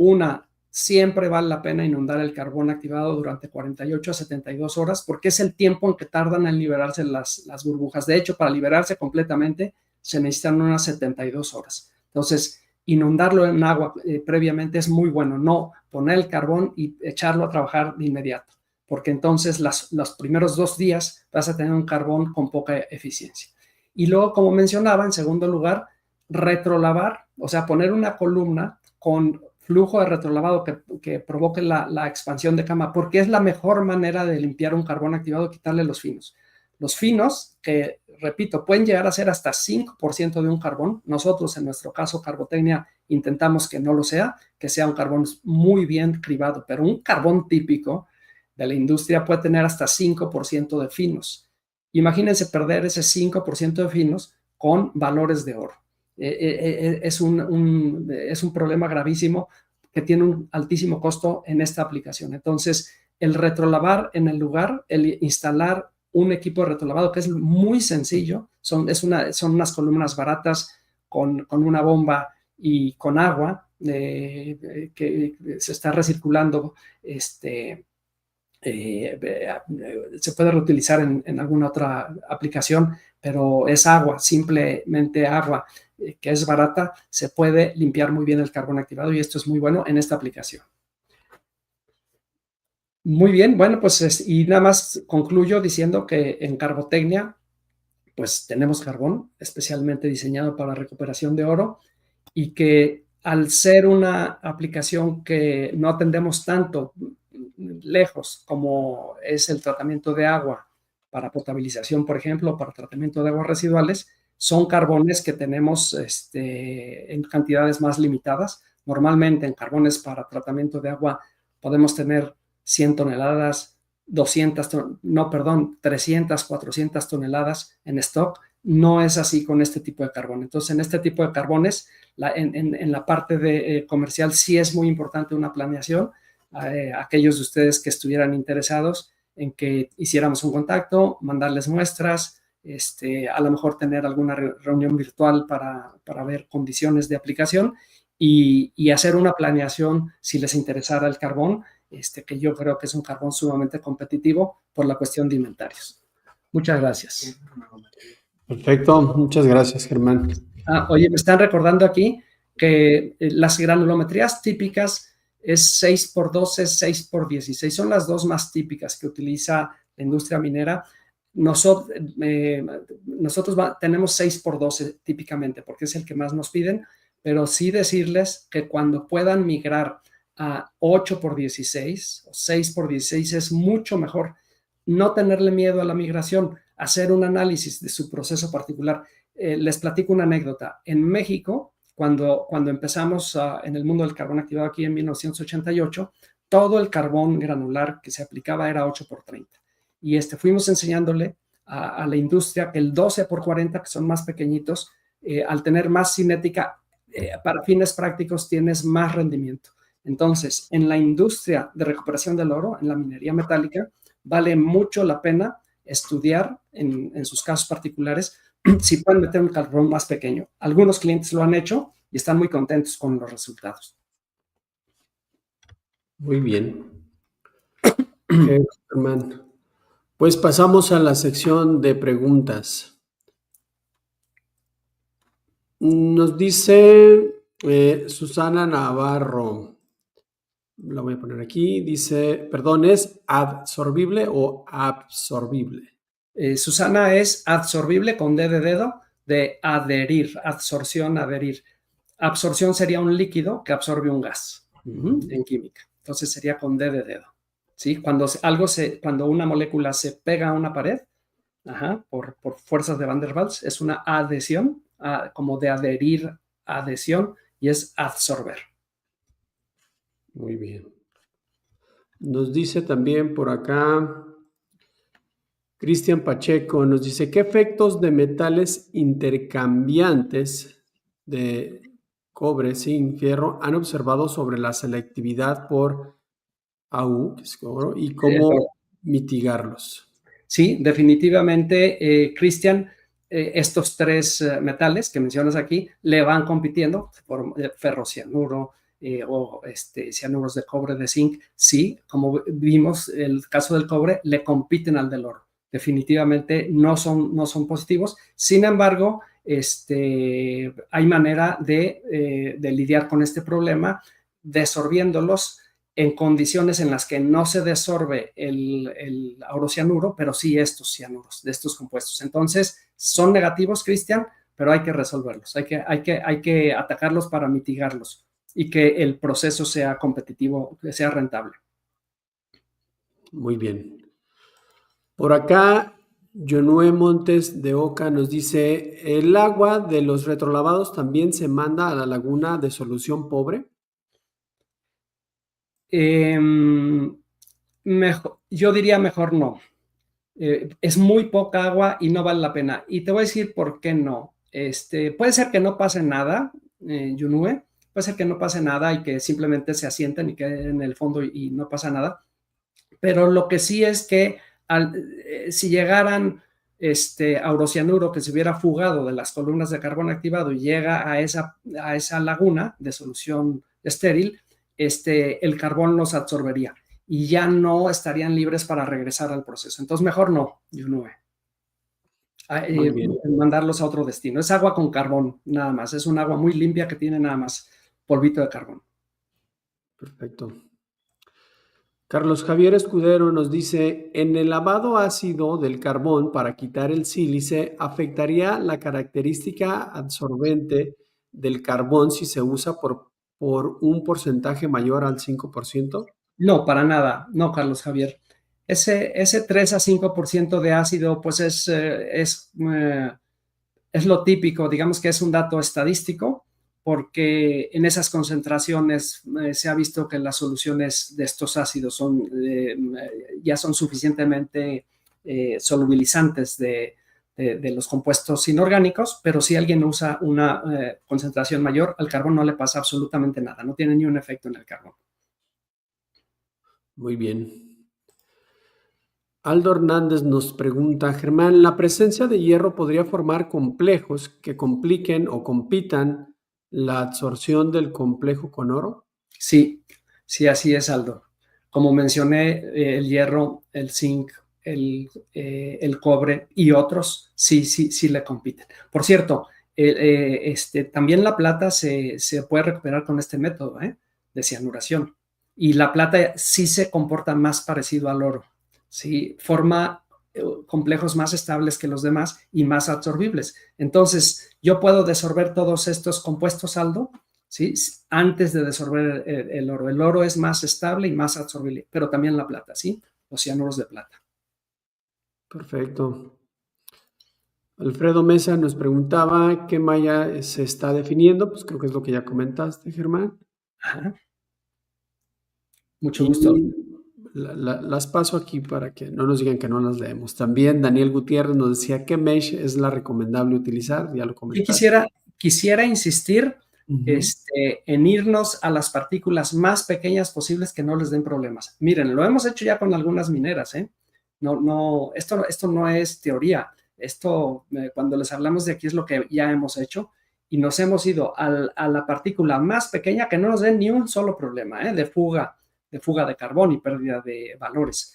Speaker 2: siempre vale la pena inundar el carbón activado durante 48 a 72 horas porque es el tiempo en que tardan en liberarse las burbujas. De hecho, para liberarse completamente se necesitan unas 72 horas. Entonces, inundarlo en agua previamente es muy bueno. No poner el carbón y echarlo a trabajar de inmediato, porque entonces los primeros 2 días vas a tener un carbón con poca eficiencia. Y luego, como mencionaba, en segundo lugar, retrolavar, o sea, poner una columna con flujo de retrolavado que provoque la expansión de cama, porque es la mejor manera de limpiar un carbón activado, quitarle los finos. Los finos, que repito, pueden llegar a ser hasta 5% de un carbón. Nosotros, en nuestro caso, Carbotecnia, intentamos que no lo sea, que sea un carbón muy bien cribado, pero un carbón típico de la industria puede tener hasta 5% de finos. Imagínense perder ese 5% de finos con valores de oro. Es un problema gravísimo que tiene un altísimo costo en esta aplicación. Entonces, el retrolavar en el lugar, el instalar un equipo de retrolavado que es muy sencillo, son unas columnas baratas con una bomba y con agua que se está recirculando. Se puede reutilizar en alguna otra aplicación, pero es agua, simplemente agua, que es barata, se puede limpiar muy bien el carbón activado y esto es muy bueno en esta aplicación. Muy bien, bueno, pues y nada más concluyo diciendo que en Carbotecnia, pues tenemos carbón especialmente diseñado para la recuperación de oro y que al ser una aplicación que no atendemos tanto lejos como es el tratamiento de agua para potabilización, por ejemplo, para tratamiento de aguas residuales, son carbones que tenemos en cantidades más limitadas. Normalmente en carbones para tratamiento de agua podemos tener 100 toneladas, 300, 400 toneladas en stock. No es así con este tipo de carbón. Entonces, en este tipo de carbones, en la parte comercial sí es muy importante una planeación. Aquellos de ustedes que estuvieran interesados en que hiciéramos un contacto, mandarles muestras, a lo mejor tener alguna reunión virtual para ver condiciones de aplicación y hacer una planeación si les interesara el carbón, que yo creo que es un carbón sumamente competitivo por la cuestión de inventarios. Muchas gracias.
Speaker 1: Perfecto, muchas gracias, Germán.
Speaker 2: Oye, me están recordando aquí que las granulometrías típicas es 6x12, 6x16. Son las dos más típicas que utiliza la industria minera. Nosotros tenemos 6x12 típicamente porque es el que más nos piden, pero sí decirles que cuando puedan migrar a 8x16 o 6x16 es mucho mejor. No tenerle miedo a la migración, hacer un análisis de su proceso particular. Les platico una anécdota. En México, cuando empezamos en el mundo del carbón activado aquí en 1988, todo el carbón granular que se aplicaba era 8x30. Y fuimos enseñándole a la industria que el 12x40, que son más pequeñitos, al tener más cinética, para fines prácticos tienes más rendimiento. Entonces, en la industria de recuperación del oro, en la minería metálica, vale mucho la pena estudiar en sus casos particulares si pueden meter un carbón más pequeño. Algunos clientes lo han hecho y están muy contentos con los resultados.
Speaker 1: Muy bien. Germán. Pues pasamos a la sección de preguntas. Nos dice Susana Navarro, la voy a poner aquí, dice, perdón, ¿es adsorbible o absorbible?
Speaker 2: Susana, es adsorbible con D de dedo, de adherir, absorción, adherir. Absorción sería un líquido que absorbe un gas en química. Entonces sería con D de dedo. ¿Sí? Cuando una molécula se pega a una pared, por fuerzas de Van der Waals, es una adhesión, como de adherir, adhesión, y es absorber.
Speaker 1: Muy bien. Nos dice también por acá Cristian Pacheco, nos dice, ¿qué efectos de metales intercambiantes de cobre, zinc, fierro han observado sobre la selectividad por AU, que es oro, y cómo mitigarlos?
Speaker 2: Sí, definitivamente, Cristian, estos tres metales que mencionas aquí le van compitiendo por ferrocianuro o cianuros de cobre, de zinc. Sí, como vimos, el caso del cobre le compiten al del oro. Definitivamente no son positivos. Sin embargo, hay manera de lidiar con este problema desorbiéndolos en condiciones en las que no se desorbe el aurocianuro, pero sí estos cianuros de estos compuestos. Entonces, son negativos, Cristian, pero hay que resolverlos, hay que atacarlos para mitigarlos y que el proceso sea competitivo, que sea rentable.
Speaker 1: Muy bien. Por acá, Yonue Montes de Oca nos dice, ¿el agua de los retrolavados también se manda a la laguna de solución pobre?
Speaker 2: Yo diría mejor no. Es muy poca agua y no vale la pena. Y te voy a decir por qué no. Puede ser que no pase nada, Yunue, puede ser que no pase nada y que simplemente se asienten y queden en el fondo y no pasa nada. Pero lo que sí es que si llegaran aurocianuro que se hubiera fugado de las columnas de carbón activado y llega a esa laguna de solución estéril, el carbón los absorbería y ya no estarían libres para regresar al proceso. Entonces, mejor no, Yunue. Mandarlos a otro destino. Es agua con carbón, nada más. Es un agua muy limpia que tiene nada más polvito de carbón.
Speaker 1: Perfecto. Carlos Javier Escudero nos dice, en el lavado ácido del carbón para quitar el sílice, ¿afectaría la característica absorbente del carbón si se usa por un porcentaje mayor al 5%?
Speaker 2: No, para nada. No, Carlos Javier. Ese 3 a 5% de ácido, pues es lo típico, digamos que es un dato estadístico, porque en esas concentraciones se ha visto que las soluciones de estos ácidos ya son suficientemente solubilizantes de los compuestos inorgánicos, pero si alguien usa una concentración mayor, al carbón no le pasa absolutamente nada, no tiene ni un efecto en el carbón.
Speaker 1: Muy bien. Aldo Hernández nos pregunta, Germán, ¿la presencia de hierro podría formar complejos que compliquen o compitan la absorción del complejo con oro?
Speaker 2: Sí, así es, Aldo. Como mencioné, el hierro, el zinc, el cobre y otros, sí le compiten. Por cierto, también la plata se puede recuperar con este método de cianuración. Y la plata sí se comporta más parecido al oro. ¿Sí? Forma complejos más estables que los demás y más absorbibles. Entonces, yo puedo desorber todos estos compuestos, Aldo, ¿sí? Antes de desorber el oro. El oro es más estable y más absorbible, pero también la plata, ¿sí? Los cianuros de plata.
Speaker 1: Perfecto. Alfredo Mesa nos preguntaba qué malla se está definiendo, pues creo que es lo que ya comentaste, Germán.
Speaker 2: Ajá. Mucho gusto.
Speaker 1: las paso aquí para que no nos digan que no las leemos. También Daniel Gutiérrez nos decía, ¿qué mesh es la recomendable utilizar? Ya lo
Speaker 2: Y
Speaker 1: comentaste.
Speaker 2: quisiera insistir
Speaker 1: Ujú.
Speaker 2: en irnos a las partículas más pequeñas posibles que no les den problemas. Miren, lo hemos hecho ya con algunas mineras, ¿eh? Esto no es teoría. Esto, cuando les hablamos de aquí, es lo que ya hemos hecho y nos hemos ido a la partícula más pequeña que no nos den ni un solo problema, ¿eh? De fuga de carbón y pérdida de valores.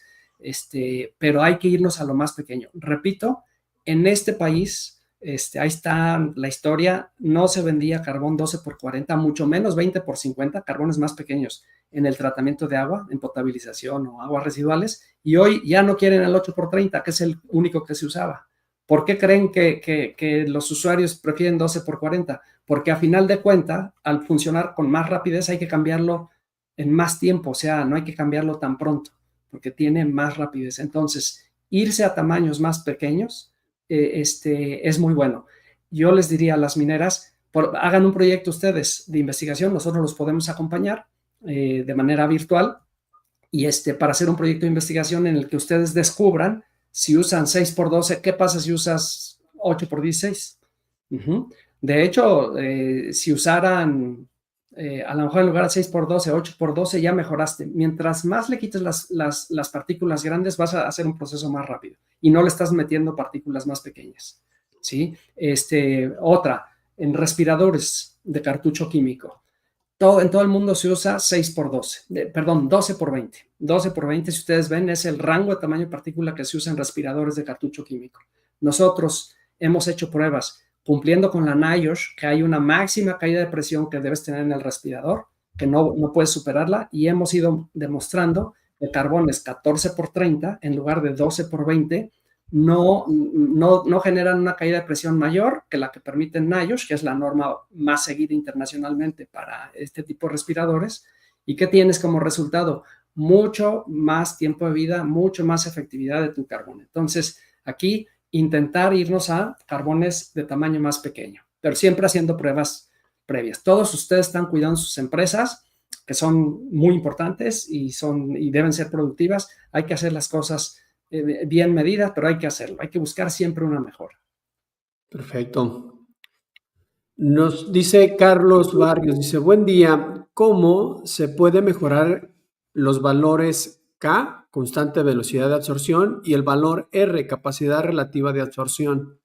Speaker 2: Pero hay que irnos a lo más pequeño. Repito, en este país, ahí está la historia, no se vendía carbón 12 por 40, mucho menos 20 por 50, carbones más pequeños en el tratamiento de agua, en potabilización o aguas residuales, y hoy ya no quieren el 8 por 30, que es el único que se usaba. ¿Por qué creen que los usuarios prefieren 12 por 40? Porque a final de cuentas, al funcionar con más rapidez, hay que cambiarlo en más tiempo, o sea, no hay que cambiarlo tan pronto, porque tiene más rapidez. Entonces, irse a tamaños más pequeños es muy bueno. Yo les diría a las mineras, hagan un proyecto ustedes de investigación, nosotros los podemos acompañar de manera virtual y para hacer un proyecto de investigación en el que ustedes descubran si usan 6 por 12, ¿qué pasa si usas 8 por 16? De hecho, si usaran a lo mejor en lugar de 6 por 12, 8 por 12, ya mejoraste. Mientras más le quites las partículas grandes, vas a hacer un proceso más rápido y no le estás metiendo partículas más pequeñas. ¿Sí? Otra, en respiradores de cartucho químico. En todo el mundo se usa 6 por 12, perdón, 12 por 20. 12 por 20, si ustedes ven, es el rango de tamaño de partícula que se usa en respiradores de cartucho químico. Nosotros hemos hecho pruebas cumpliendo con la NIOSH, que hay una máxima caída de presión que debes tener en el respirador, que no puedes superarla, y hemos ido demostrando que carbones 14 por 30 en lugar de 12 por 20 no generan una caída de presión mayor que la que permite NIOSH, que es la norma más seguida internacionalmente para este tipo de respiradores. ¿Y qué tienes como resultado? Mucho más tiempo de vida, mucho más efectividad de tu carbón. Entonces, aquí intentar irnos a carbones de tamaño más pequeño, pero siempre haciendo pruebas previas. Todos ustedes están cuidando sus empresas, que son muy importantes y deben ser productivas. Hay que hacer las cosas bien medidas, pero hay que hacerlo. Hay que buscar siempre una mejora.
Speaker 1: Perfecto. Nos dice Carlos Barrios, dice, buen día, ¿cómo se puede mejorar los valores K, constante velocidad de absorción, y el valor R, capacidad relativa de absorción?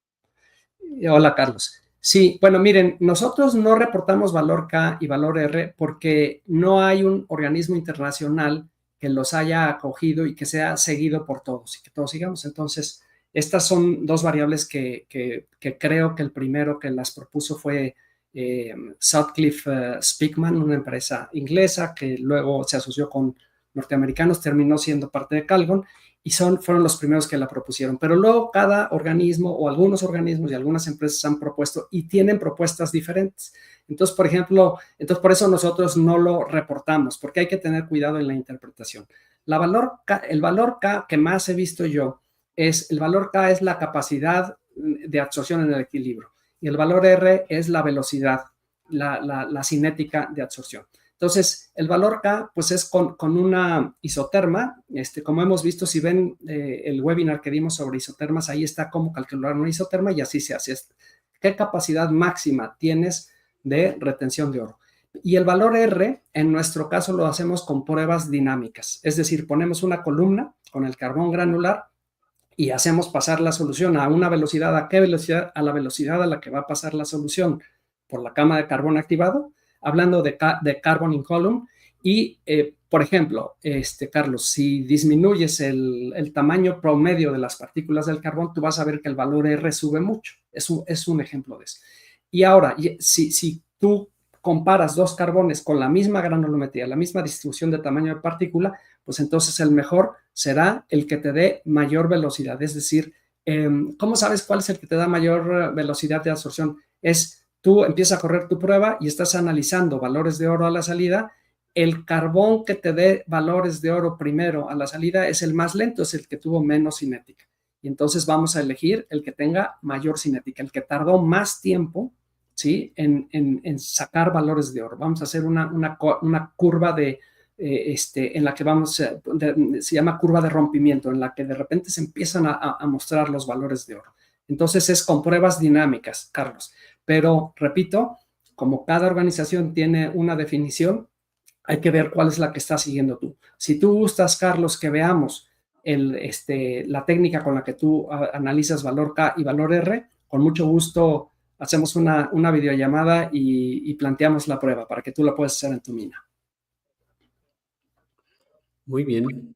Speaker 2: Hola, Carlos. Sí, bueno, miren, nosotros no reportamos valor K y valor R porque no hay un organismo internacional que los haya acogido y que sea seguido por todos y que todos sigamos. Entonces, estas son dos variables que creo que el primero que las propuso fue Sutcliffe Speakman, una empresa inglesa que luego se asoció con norteamericanos, terminó siendo parte de Calgon y fueron los primeros que la propusieron. Pero luego cada organismo o algunos organismos y algunas empresas han propuesto y tienen propuestas diferentes. Entonces, por ejemplo, por eso nosotros no lo reportamos, porque hay que tener cuidado en la interpretación. El valor K que más he visto yo el valor K es la capacidad de absorción en el equilibrio y el valor R es la velocidad, la cinética de absorción. Entonces, el valor K, pues es con una isoterma, como hemos visto, si ven el webinar que dimos sobre isotermas, ahí está cómo calcular una isoterma y así se hace. ¿Qué capacidad máxima tienes de retención de oro? Y el valor R, en nuestro caso, lo hacemos con pruebas dinámicas, es decir, ponemos una columna con el carbón granular y hacemos pasar la solución a una velocidad. ¿A qué velocidad? A la velocidad a la que va a pasar la solución por la cama de carbón activado, hablando de carbon in column. Y, por ejemplo, Carlos, si disminuyes el tamaño promedio de las partículas del carbón, tú vas a ver que el valor R sube mucho. Es un ejemplo de eso. Y ahora, si tú comparas dos carbones con la misma granulometría, la misma distribución de tamaño de partícula, pues entonces el mejor será el que te dé mayor velocidad. Es decir, ¿cómo sabes cuál es el que te da mayor velocidad de absorción? Tú empiezas a correr tu prueba y estás analizando valores de oro a la salida. El carbón que te dé valores de oro primero a la salida es el más lento, es el que tuvo menos cinética. Y entonces vamos a elegir el que tenga mayor cinética, el que tardó más tiempo, ¿sí? en sacar valores de oro. Vamos a hacer una curva de en la que se llama curva de rompimiento, en la que de repente se empiezan a mostrar los valores de oro. Entonces es con pruebas dinámicas, Carlos. Pero, repito, como cada organización tiene una definición, hay que ver cuál es la que estás siguiendo tú. Si tú gustas, Carlos, que veamos la técnica con la que tú analizas valor K y valor R, con mucho gusto hacemos una videollamada y planteamos la prueba para que tú la puedas hacer en tu mina.
Speaker 1: Muy bien.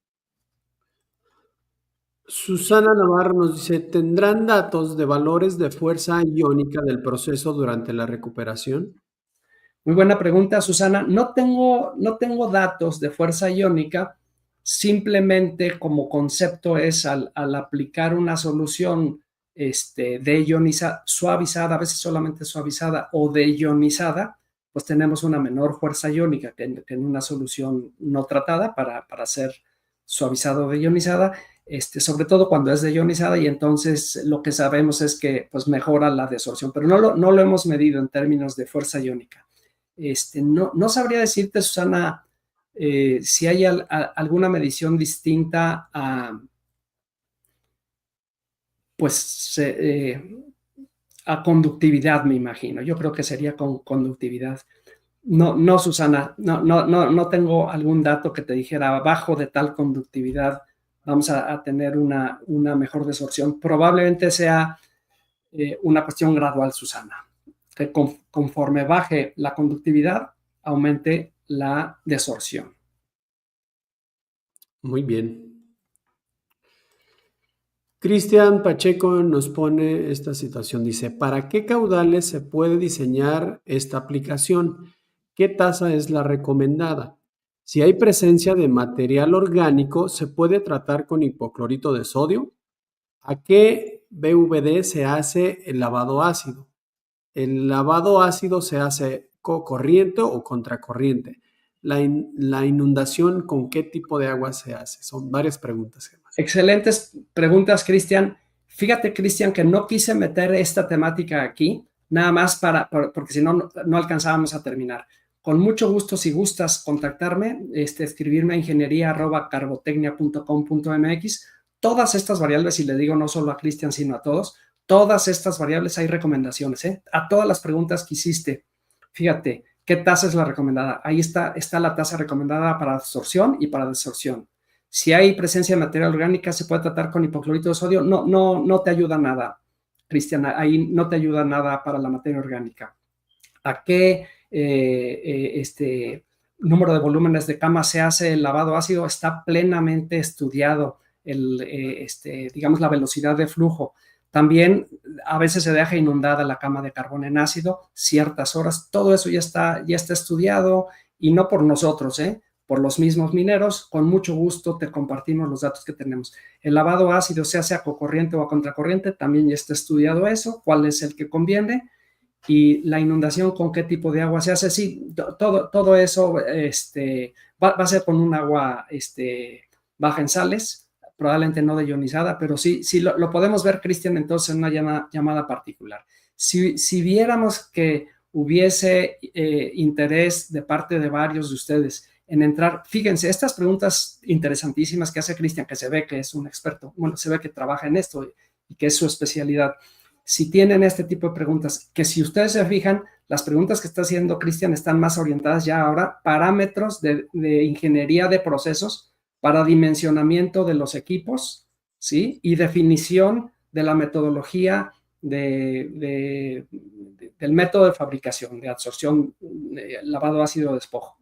Speaker 1: Susana Navarro nos dice, ¿tendrán datos de valores de fuerza iónica del proceso durante la recuperación?
Speaker 2: Muy buena pregunta, Susana. No tengo datos de fuerza iónica, simplemente como concepto es al aplicar una solución suavizada, a veces solamente suavizada o deionizada, pues tenemos una menor fuerza iónica que en una solución no tratada para ser suavizada o deionizada, sobre todo cuando es deionizada, y entonces lo que sabemos es que pues mejora la desorción, pero no lo hemos medido en términos de fuerza iónica. No sabría decirte, Susana, si hay alguna medición distinta pues, a conductividad, me imagino. Yo creo que sería con conductividad. No, Susana, no tengo algún dato que te dijera abajo de tal conductividad vamos a tener una mejor desorción. Probablemente sea una cuestión gradual, Susana, que conforme baje la conductividad, aumente la desorción.
Speaker 1: Muy bien. Cristian Pacheco nos pone esta situación. Dice, ¿para qué caudales se puede diseñar esta aplicación? ¿Qué tasa es la recomendada? Si hay presencia de material orgánico, ¿se puede tratar con hipoclorito de sodio? ¿A qué BVD se hace el lavado ácido? ¿El lavado ácido se hace corriente o contracorriente? ¿La inundación con qué tipo de agua se hace? Son varias preguntas, Gemma.
Speaker 2: Excelentes preguntas, Cristian. Fíjate, Cristian, que no quise meter esta temática aquí, nada más porque si no alcanzábamos a terminar. Con mucho gusto, si gustas contactarme, escribirme a ingeniería@carbotecnia.com.mx. Todas estas variables, y le digo no solo a Cristian, sino a todos, todas estas variables hay recomendaciones, ¿eh? A todas las preguntas que hiciste. Fíjate, ¿qué tasa es la recomendada? Ahí está la tasa recomendada para absorción y para desorción. Si hay presencia de materia orgánica, se puede tratar con hipoclorito de sodio. No te ayuda nada, Cristian. Ahí no te ayuda nada para la materia orgánica. ¿A qué número de volúmenes de cama se hace el lavado ácido? Está plenamente estudiado digamos, la velocidad de flujo. También a veces se deja inundada la cama de carbón en ácido ciertas horas. Todo eso ya está estudiado, y no por nosotros, por los mismos mineros. Con mucho gusto te compartimos los datos que tenemos. El lavado ácido se hace a cocorriente o a contracorriente, también ya está estudiado eso, cuál es el que conviene. Y la inundación, con qué tipo de agua se hace. Sí, todo eso va a ser con un agua baja en sales, probablemente no deionizada, pero sí lo podemos ver, Cristian, entonces en una llamada particular. Si viéramos que hubiese interés de parte de varios de ustedes en entrar, fíjense, estas preguntas interesantísimas que hace Cristian, que se ve que es un experto, bueno, se ve que trabaja en esto y que es su especialidad. Si tienen este tipo de preguntas, que si ustedes se fijan, las preguntas que está haciendo Cristian están más orientadas ya ahora, parámetros de ingeniería de procesos para dimensionamiento de los equipos, ¿sí? Y definición de la metodología del método de fabricación, de absorción, lavado ácido, despojo.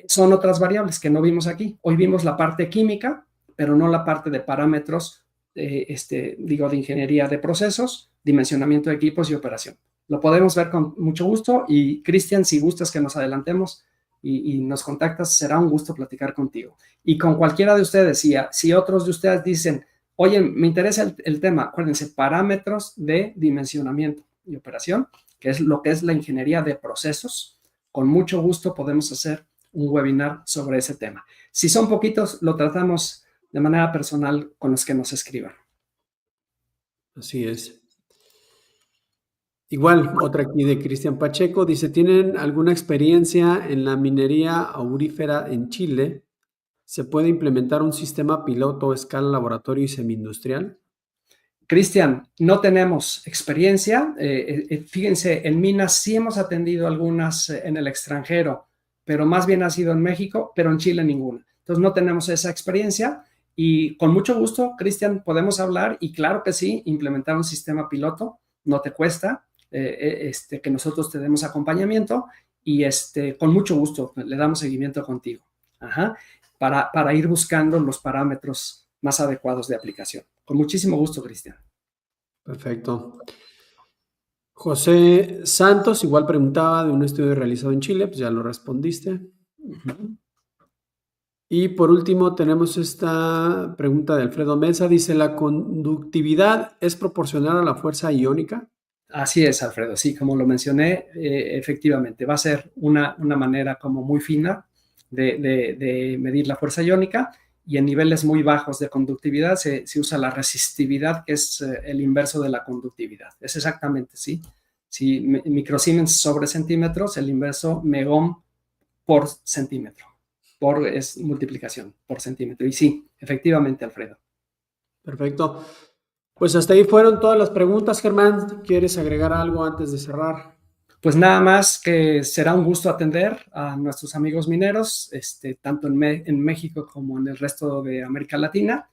Speaker 2: Son otras variables que no vimos aquí. Hoy vimos la parte química, pero no la parte de parámetros, de ingeniería de procesos, dimensionamiento de equipos y operación. Lo podemos ver con mucho gusto, y Cristian, si gustas que nos adelantemos y nos contactas, será un gusto platicar contigo. Y con cualquiera de ustedes, si otros de ustedes dicen, oye, me interesa el tema, acuérdense, parámetros de dimensionamiento y operación, que es lo que es la ingeniería de procesos, con mucho gusto podemos hacer un webinar sobre ese tema. Si son poquitos, lo tratamos de manera personal con los que nos escriban.
Speaker 1: Así es. Igual, otra aquí de Cristian Pacheco, dice, ¿tienen alguna experiencia en la minería aurífera en Chile? ¿Se puede implementar un sistema piloto a escala laboratorio y semi-industrial?
Speaker 2: Cristian, no tenemos experiencia. Fíjense, en minas sí hemos atendido algunas en el extranjero, pero más bien ha sido en México, pero en Chile ninguna. Entonces no tenemos esa experiencia y con mucho gusto, Cristian, podemos hablar y claro que sí, implementar un sistema piloto, no te cuesta, que nosotros te demos acompañamiento y con mucho gusto le damos seguimiento contigo. Ajá, para ir buscando los parámetros más adecuados de aplicación. Con muchísimo gusto, Cristian.
Speaker 1: Perfecto. José Santos igual preguntaba de un estudio realizado en Chile, pues ya lo respondiste.
Speaker 2: Uh-huh.
Speaker 1: Y por último tenemos esta pregunta de Alfredo Mesa, dice, ¿la conductividad es proporcional a la fuerza iónica?
Speaker 2: Así es, Alfredo. Sí, como lo mencioné, efectivamente, va a ser una manera como muy fina de medir la fuerza iónica y en niveles muy bajos de conductividad se usa la resistividad, que es el inverso de la conductividad. Es exactamente, ¿sí? Si microsiemens sobre centímetros, el inverso megohm por centímetro, es multiplicación por centímetro. Y sí, efectivamente, Alfredo.
Speaker 1: Perfecto. Pues hasta ahí fueron todas las preguntas, Germán. ¿Quieres agregar algo antes de cerrar?
Speaker 2: Pues nada más que será un gusto atender a nuestros amigos mineros, tanto en México como en el resto de América Latina.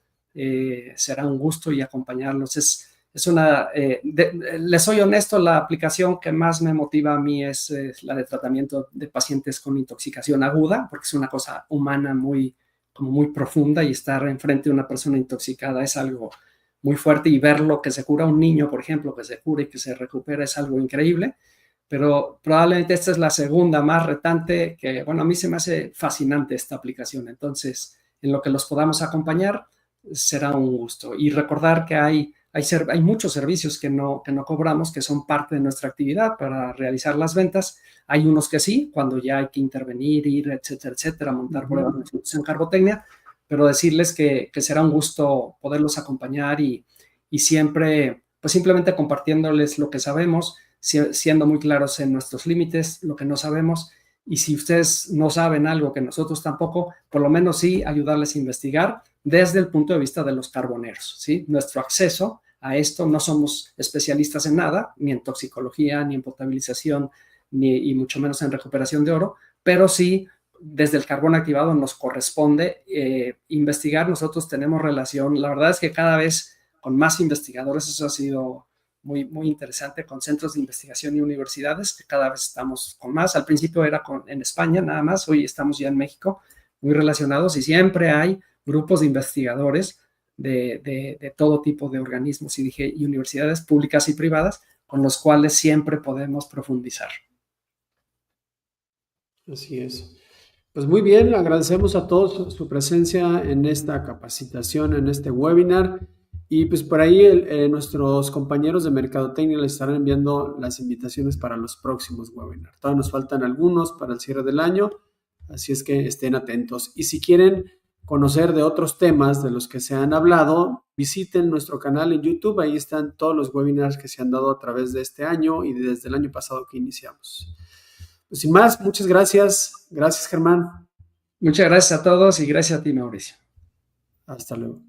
Speaker 2: Será un gusto y acompañarlos. Les soy honesto, la aplicación que más me motiva a mí es la de tratamiento de pacientes con intoxicación aguda, porque es una cosa humana como muy profunda y estar enfrente de una persona intoxicada es algo muy fuerte y verlo que se cura un niño, por ejemplo, que se cura y que se recupera es algo increíble. Pero probablemente esta es la segunda más retante que, bueno, a mí se me hace fascinante esta aplicación. Entonces, en lo que los podamos acompañar, será un gusto. Y recordar que hay muchos servicios que no cobramos, que son parte de nuestra actividad para realizar las ventas. Hay unos que sí, cuando ya hay que intervenir, ir, etcétera, montar pruebas en carbotecnia, pero decirles que será un gusto poderlos acompañar y siempre, pues simplemente compartiéndoles lo que sabemos, siendo muy claros en nuestros límites, lo que no sabemos, y si ustedes no saben algo que nosotros tampoco, por lo menos sí ayudarles a investigar desde el punto de vista de los carboneros, ¿sí? Nuestro acceso a esto, no somos especialistas en nada, ni en toxicología, ni en potabilización, y mucho menos en recuperación de oro, pero sí desde el carbón activado nos corresponde investigar. Nosotros tenemos relación, la verdad es que cada vez con más investigadores, eso ha sido muy, muy interesante, con centros de investigación y universidades, que cada vez estamos con más. Al principio era en España nada más, hoy estamos ya en México, muy relacionados, y siempre hay grupos de investigadores de todo tipo de organismos y universidades públicas y privadas con los cuales siempre podemos profundizar.
Speaker 1: Así es. Pues muy bien, agradecemos a todos su presencia en esta capacitación, en este webinar. Y pues por ahí nuestros compañeros de Mercadotecnia les estarán enviando las invitaciones para los próximos webinars. Todavía nos faltan algunos para el cierre del año, así es que estén atentos. Y si quieren conocer de otros temas de los que se han hablado, visiten nuestro canal en YouTube. Ahí están todos los webinars que se han dado a través de este año y desde el año pasado que iniciamos. Pues sin más, muchas gracias. Gracias, Germán.
Speaker 2: Muchas gracias a todos y gracias a ti, Mauricio.
Speaker 1: Hasta luego.